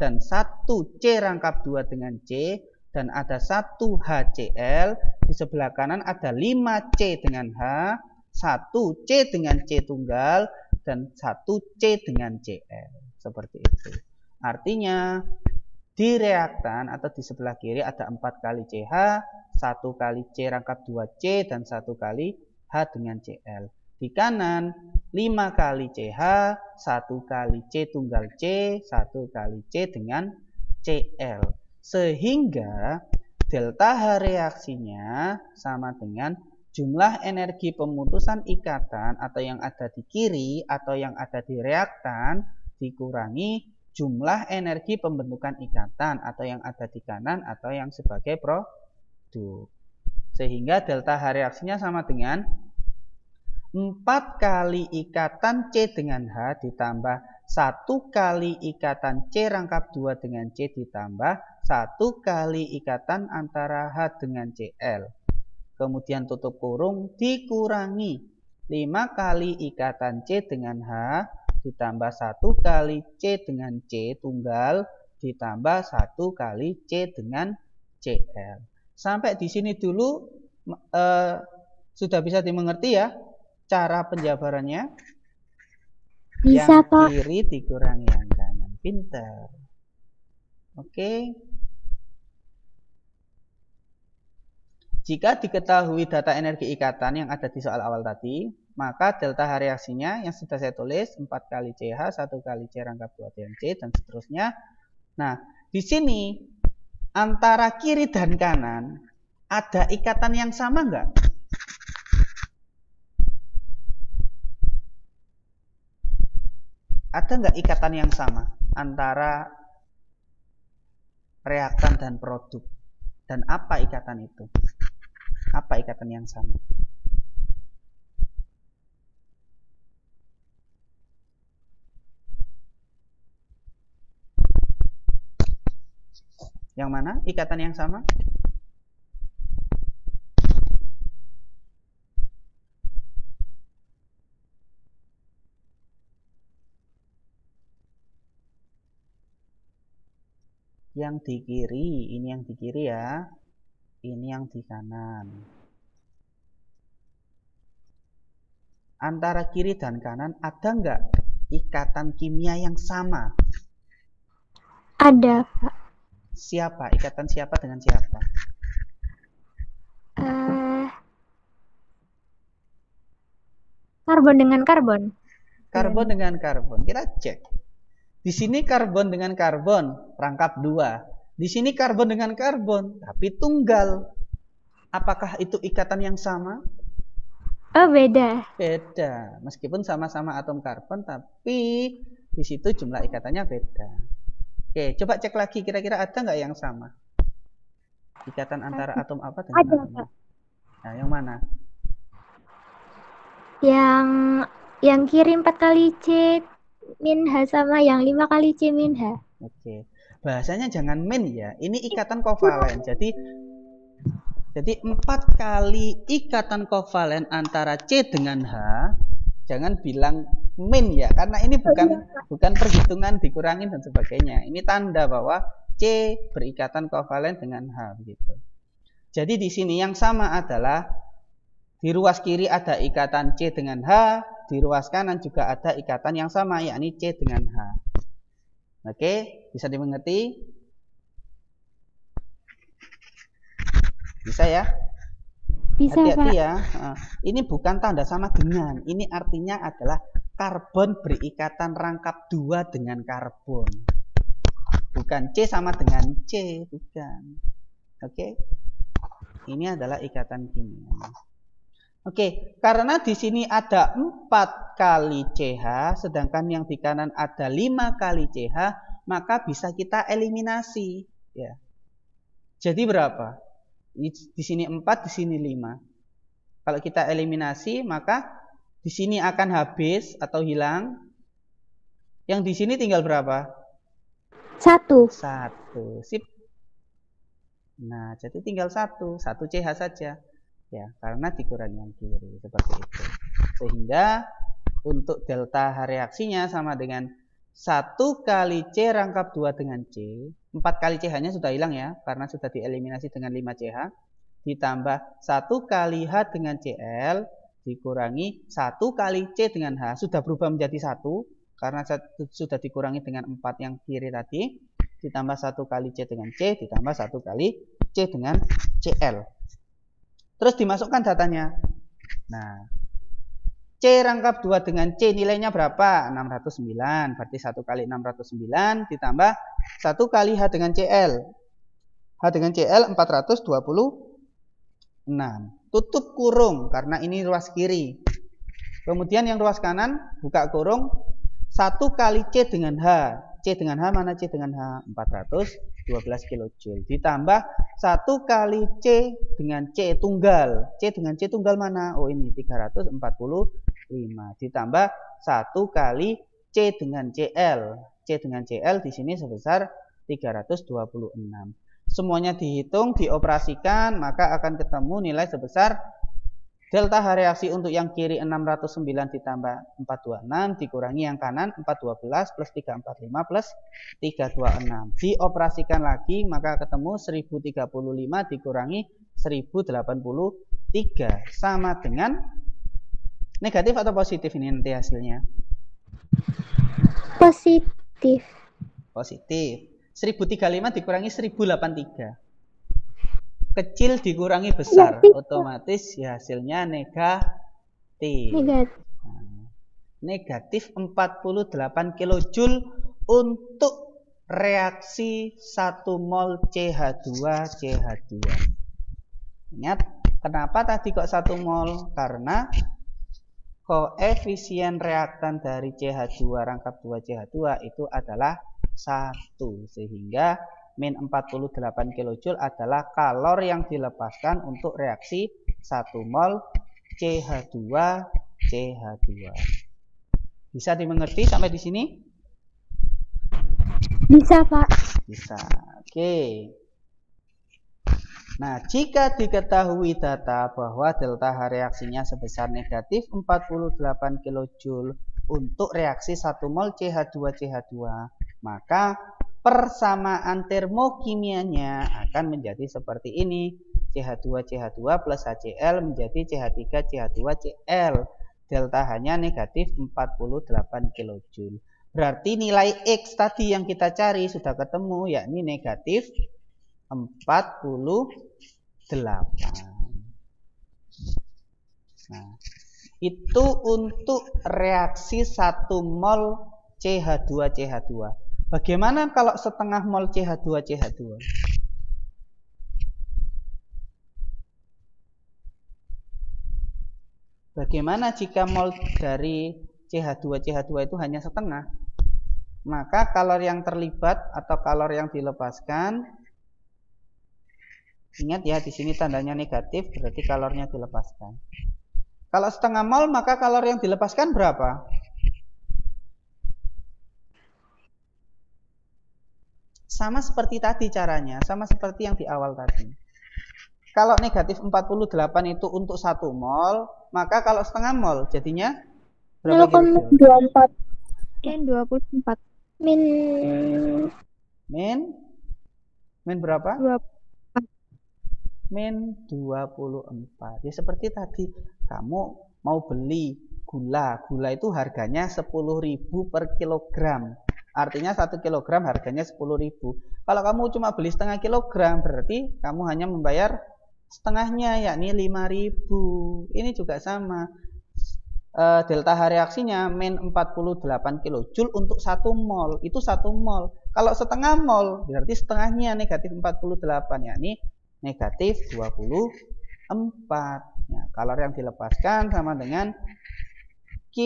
dan 1 C rangkap 2 dengan C. Dan ada 1 HCl, di sebelah kanan ada 5 C dengan H, 1 C dengan C tunggal, dan 1 C dengan Cl. Seperti itu. Artinya di reaktan atau di sebelah kiri ada 4 kali CH, 1 kali C rangkap 2C, dan 1 kali H dengan Cl. Di kanan 5 kali CH, 1 kali C tunggal C, 1 kali C dengan Cl. Sehingga delta H reaksinya sama dengan jumlah energi pemutusan ikatan atau yang ada di kiri atau yang ada di reaktan dikurangi jumlah energi pembentukan ikatan atau yang ada di kanan atau yang sebagai produk. Sehingga delta H reaksinya sama dengan 4 kali ikatan C dengan H ditambah 1 kali ikatan C rangkap 2 dengan C ditambah 1 kali ikatan antara H dengan Cl. Kemudian tutup kurung dikurangi 5 kali ikatan C dengan H ditambah 1 kali C dengan C tunggal ditambah 1 kali C dengan Cl. Sampai di sini dulu sudah bisa dimengerti ya cara penjabarannya? Bisa, yang Pak. kiri dikurangi yang kanan. Pintar. Oke. Jika diketahui data energi ikatan yang ada di soal awal tadi, maka delta H reaksinya yang sudah saya tulis 4 kali CH, 1 kali C rangkap 2 C, dan seterusnya. Nah, di sini antara kiri dan kanan ada ikatan yang sama enggak? Ada enggak ikatan yang sama antara reaktan dan produk? Dan apa ikatan itu? Apa ikatan yang sama? Yang mana ikatan yang sama? Yang di kiri, ini yang di kiri ya. Ini yang di kanan. Antara kiri dan kanan ada nggak ikatan kimia yang sama? Ada, Pak. Siapa? Ikatan siapa dengan siapa? Karbon dengan karbon. Karbon dengan karbon. Kita cek. Di sini karbon dengan karbon, rangkap 2. Di sini karbon dengan karbon, tapi tunggal. Apakah itu ikatan yang sama? Oh, beda. Beda. Meskipun sama-sama atom karbon, tapi di situ jumlah ikatannya beda. Oke, coba cek lagi. Kira-kira ada nggak yang sama? Ikatan antara atom apa dengan Ada, atom? Pak. Nah, yang mana? Yang kiri 4 kali C min H sama yang 5 kali C min H. Oke. Bahasanya jangan min ya. Ini ikatan kovalen. Jadi 4 kali ikatan kovalen antara C dengan H. Jangan bilang min ya, karena ini bukan perhitungan dikurangin dan sebagainya. Ini tanda bahwa C berikatan kovalen dengan H begitu. Jadi di sini yang sama adalah di ruas kiri ada ikatan C dengan H, di ruas kanan juga ada ikatan yang sama yakni C dengan H. Oke, bisa dimengerti? Bisa ya? Bisa, Hati-hati Pak. ya. Ini bukan tanda sama dengan. Ini artinya adalah karbon berikatan rangkap 2 dengan karbon. Bukan C sama dengan C, bukan. Oke. Ini adalah ikatan kimia. Oke, karena di sini ada 4 kali CH, sedangkan yang di kanan ada 5 kali CH, maka bisa kita eliminasi. Ya. Jadi berapa? Di sini 4, di sini 5. Kalau kita eliminasi, maka di sini akan habis atau hilang. Yang di sini tinggal berapa? 1. 1. Sip. Nah, jadi tinggal 1 CH saja. Ya, karena dikurangi yang kiri seperti itu. Sehingga untuk delta H reaksinya sama dengan 1 kali C rangkap 2 dengan C. 4 kali CH-nya sudah hilang ya, karena sudah dieliminasi dengan 5 CH. Ditambah 1 kali H dengan Cl dikurangi 1 kali C dengan H. Sudah berubah menjadi 1 karena sudah dikurangi dengan 4 yang kiri tadi. Ditambah 1 kali C dengan C, ditambah 1 kali C dengan Cl. Terus dimasukkan datanya. Nah, C rangkap 2 dengan C nilainya berapa? 609. Berarti 1 kali 609 ditambah 1 kali H dengan Cl. H dengan Cl 426. Tutup kurung karena ini ruas kiri. Kemudian yang ruas kanan buka kurung 1 kali C dengan H. C dengan H mana C dengan H? 412 kJ. Ditambah 1 kali C dengan C tunggal. C dengan C tunggal mana? Oh ini 345. Ditambah 1 kali C dengan CL. C dengan CL di sini sebesar 326. Semuanya dihitung, dioperasikan, maka akan ketemu nilai sebesar delta H reaksi untuk yang kiri 609 ditambah 426 dikurangi yang kanan 412 plus 345 plus 326. Dioperasikan lagi maka ketemu 1035 dikurangi 1083 sama dengan negatif atau positif ini nanti hasilnya? Positif. Positif. 1035 dikurangi 1083. Kecil dikurangi besar, otomatis ya hasilnya negatif. Negatif 48 kJ untuk reaksi 1 mol CH2CH2. Ingat, kenapa tadi kok 1 mol? Karena koefisien reaktan dari CH2 rangkap 2 CH2 itu adalah 1, sehingga min 48 kJ adalah kalor yang dilepaskan untuk reaksi 1 mol CH2CH2. Bisa dimengerti sampai di sini? Bisa, Pak. Bisa. Oke. Nah, jika diketahui data bahwa delta H reaksinya sebesar negatif 48 kJ untuk reaksi 1 mol CH2CH2, maka persamaan termokimianya akan menjadi seperti ini. CH2CH2 plus HCl menjadi CH3CH2Cl. Delta H-nya negatif 48 kJ. Berarti nilai X tadi yang kita cari sudah ketemu, yakni negatif 48. Nah, itu untuk reaksi 1 mol CH2CH2. Bagaimana kalau setengah mol CH2CH2? Bagaimana jika mol dari CH2CH2 itu hanya setengah? Maka kalor yang terlibat atau kalor yang dilepaskan, ingat ya di sini tandanya negatif, berarti kalornya dilepaskan. Kalau setengah mol maka kalor yang dilepaskan berapa? Sama seperti tadi caranya, sama seperti yang di awal tadi. Kalau negatif 48 itu untuk 1 mol, maka kalau setengah mol jadinya berapa kira-kira? 0,24. Min berapa? 24. Min 24. Ya seperti tadi, kamu mau beli gula. Gula itu harganya 10.000 per kilogram. Artinya 1 kilogram harganya 10.000. Kalau kamu cuma beli setengah kilogram, berarti kamu hanya membayar setengahnya, yakni 5.000. Ini juga sama. Delta H reaksinya min 48 kJ untuk 1 mol. Itu 1 mol. Kalau setengah mol, berarti setengahnya negatif 48, yakni negatif 24. Ya, kalori yang dilepaskan sama dengan Q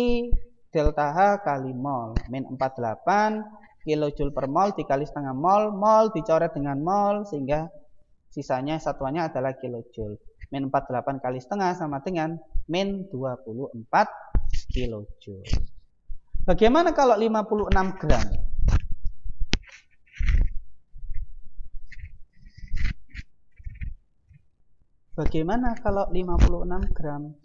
delta H kali mol. Min 48 kilojoule per mol dikali setengah mol. Mol dicoret dengan mol sehingga sisanya satuannya adalah kilojoule. Min 48 kali setengah sama dengan min 24 kilojoule. Bagaimana kalau 56 gram? Bagaimana kalau 56 gram?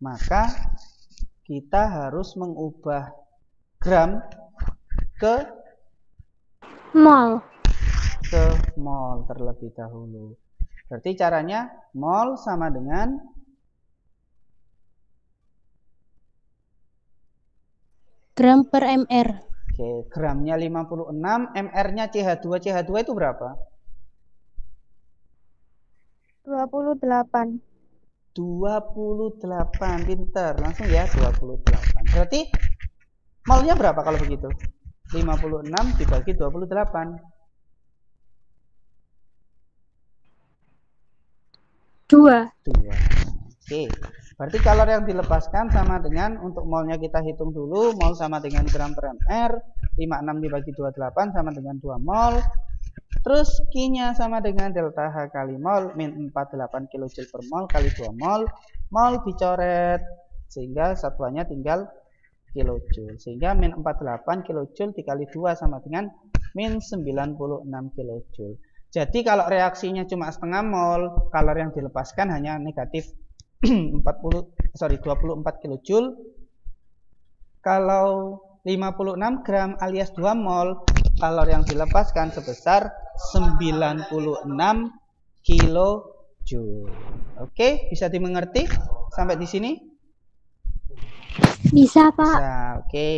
Maka kita harus mengubah gram ke Mol. mol terlebih dahulu. Berarti caranya mol sama dengan gram per mr. Oke, gramnya 56, mr-nya CH2. CH2 itu berapa? 28. 28, pinter. Langsung ya 28. Berarti molnya berapa kalau begitu? 56 dibagi 28. 2. 2. Oke. Berarti kalori yang dilepaskan sama dengan, untuk molnya kita hitung dulu. Mol sama dengan gram per mr. 56 dibagi 28 sama dengan 2 mol. Terus Q-nya sama dengan delta H kali mol. Min 48 kilojoule per mol kali 2 mol. Mol dicoret sehingga satuannya tinggal kilojoule. Sehingga min 48 kilojoule dikali 2 sama dengan min 96 kilojoule. Jadi kalau reaksinya cuma setengah mol, kalori yang dilepaskan hanya negatif 24 kilojoule. Kalau 56 gram alias 2 mol, kalori yang dilepaskan sebesar 96 kilojoule. Oke, bisa dimengerti sampai di sini? Bisa, Pak. Bisa, oke.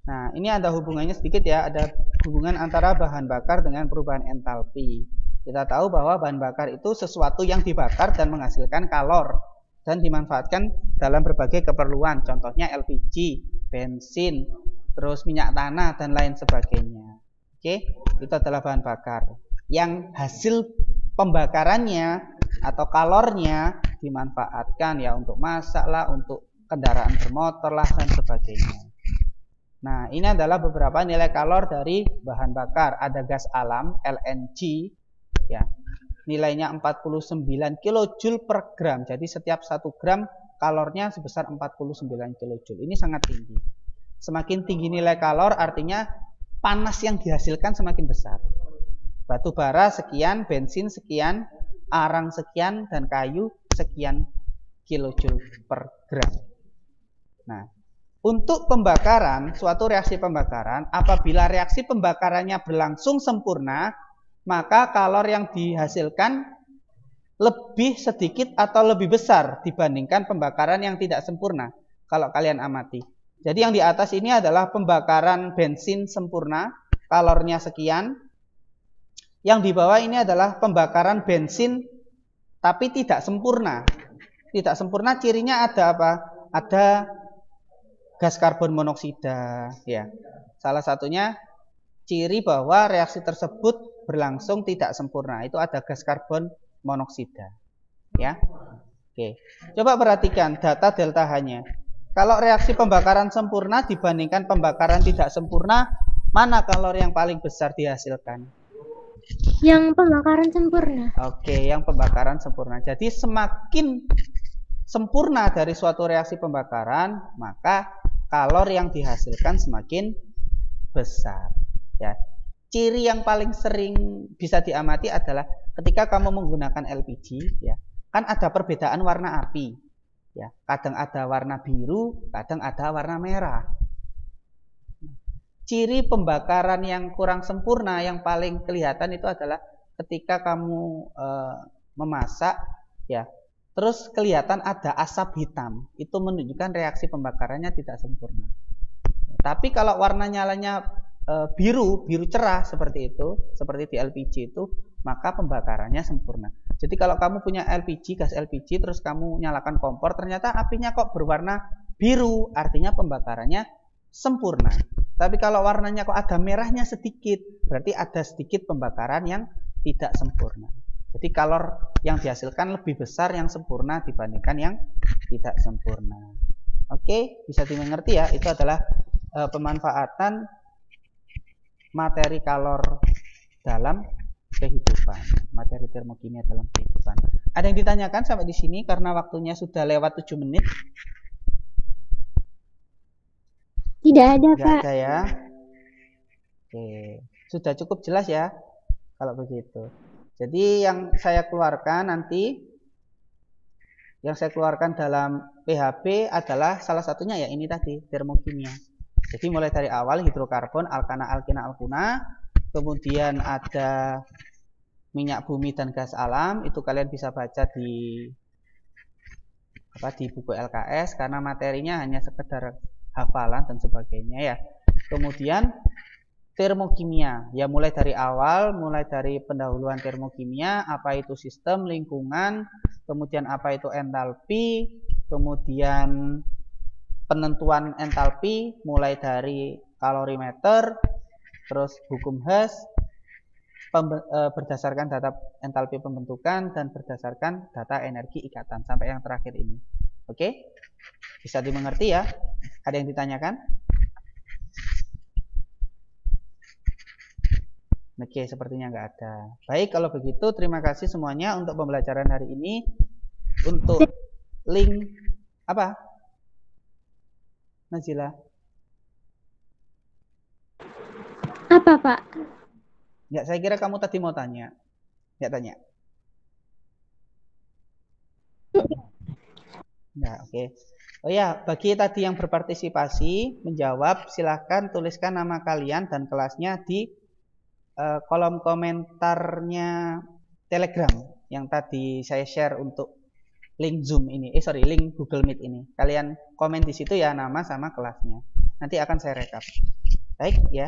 Nah, ini ada hubungannya sedikit ya, ada hubungan antara bahan bakar dengan perubahan entalpi. Kita tahu bahwa bahan bakar itu sesuatu yang dibakar dan menghasilkan kalor dan dimanfaatkan dalam berbagai keperluan, contohnya LPG, bensin, terus minyak tanah dan lain sebagainya. Oke, itu adalah bahan bakar yang hasil pembakarannya atau kalornya dimanfaatkan ya untuk masak lah, untuk kendaraan bermotor lah dan sebagainya. Nah, ini adalah beberapa nilai kalor dari bahan bakar. Ada gas alam LNG ya. Nilainya 49 kilojoule per gram. Jadi setiap 1 gram kalornya sebesar 49 kilojoule. Ini sangat tinggi. Semakin tinggi nilai kalor artinya panas yang dihasilkan semakin besar. Batu bara sekian, bensin sekian, arang sekian, dan kayu sekian kilojoule per gram. Nah, untuk pembakaran, suatu reaksi pembakaran, apabila reaksi pembakarannya berlangsung sempurna, maka kalor yang dihasilkan lebih sedikit atau lebih besar dibandingkan pembakaran yang tidak sempurna. Kalau kalian amati. Jadi yang di atas ini adalah pembakaran bensin sempurna, kalornya sekian. Yang di bawah ini adalah pembakaran bensin tapi tidak sempurna. Tidak sempurna cirinya ada apa? Ada gas karbon monoksida ya. Salah satunya ciri bahwa reaksi tersebut berlangsung tidak sempurna itu ada gas karbon monoksida ya. Oke. Coba perhatikan data delta H-nya. Kalau reaksi pembakaran sempurna dibandingkan pembakaran tidak sempurna, mana kalori yang paling besar dihasilkan? Yang pembakaran sempurna. Oke, yang pembakaran sempurna. Jadi semakin sempurna dari suatu reaksi pembakaran, maka kalori yang dihasilkan semakin besar ya. Ciri yang paling sering bisa diamati adalah ketika kamu menggunakan LPG ya, kan ada perbedaan warna api ya. Kadang ada warna biru, kadang ada warna merah. Ciri pembakaran yang kurang sempurna yang paling kelihatan itu adalah ketika kamu memasak ya, terus kelihatan ada asap hitam, itu menunjukkan reaksi pembakarannya tidak sempurna. Tapi kalau warna nyalanya biru cerah seperti itu, seperti di LPG itu, maka pembakarannya sempurna. Jadi kalau kamu punya LPG, gas LPG, terus kamu nyalakan kompor, ternyata apinya kok berwarna biru, artinya pembakarannya sempurna. Tapi kalau warnanya kok ada merahnya sedikit, berarti ada sedikit pembakaran yang tidak sempurna. Jadi kalor yang dihasilkan lebih besar yang sempurna dibandingkan yang tidak sempurna. Oke, bisa dimengerti ya. Itu adalah pemanfaatan materi kalor dalam kehidupan, materi termokimia dalam kehidupan. Ada yang ditanyakan sampai di sini karena waktunya sudah lewat 7 menit? Tidak ada, Tidak Pak. ada ya. Oke, sudah cukup jelas ya kalau begitu. Jadi yang saya keluarkan nanti, yang saya keluarkan dalam PHB adalah salah satunya ya ini tadi, termokimia. Jadi mulai dari awal hidrokarbon, alkana, alkena, alkuna, kemudian ada minyak bumi dan gas alam, itu kalian bisa baca di buku LKS karena materinya hanya sekedar hafalan dan sebagainya ya. Kemudian termokimia, ya mulai dari awal, mulai dari pendahuluan termokimia, apa itu sistem, lingkungan, kemudian apa itu entalpi, kemudian penentuan entalpi, mulai dari kalorimeter, terus hukum Hess, berdasarkan data entalpi pembentukan, dan berdasarkan data energi ikatan, sampai yang terakhir ini. Oke? Bisa dimengerti ya? Ada yang ditanyakan? Oke, sepertinya nggak ada. Baik, kalau begitu terima kasih semuanya untuk pembelajaran hari ini. Untuk link apa? Nazila? Apa, Pak? Ya, saya kira kamu tadi mau tanya. Ya, tanya. Ya, oke. Oh ya, bagi tadi yang berpartisipasi menjawab, silahkan tuliskan nama kalian dan kelasnya di kolom komentarnya Telegram yang tadi saya share untuk link Zoom ini. Link Google Meet ini. Kalian komen di situ ya nama sama kelasnya. Nanti akan saya rekap. Baik ya.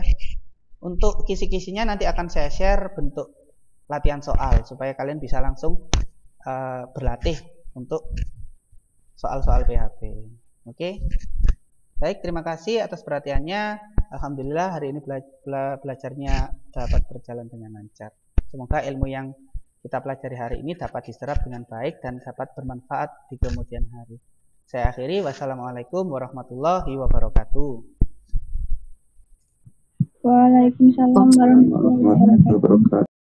Untuk kisi-kisinya nanti akan saya share bentuk latihan soal supaya kalian bisa langsung berlatih untuk soal-soal PHP. Oke. Baik, terima kasih atas perhatiannya. Alhamdulillah hari ini belajarnya dapat berjalan dengan lancar. Semoga ilmu yang kita pelajari hari ini dapat diserap dengan baik dan dapat bermanfaat di kemudian hari. Saya akhiri. Wassalamualaikum warahmatullahi wabarakatuh. Waalaikumsalam warahmatullahi wabarakatuh.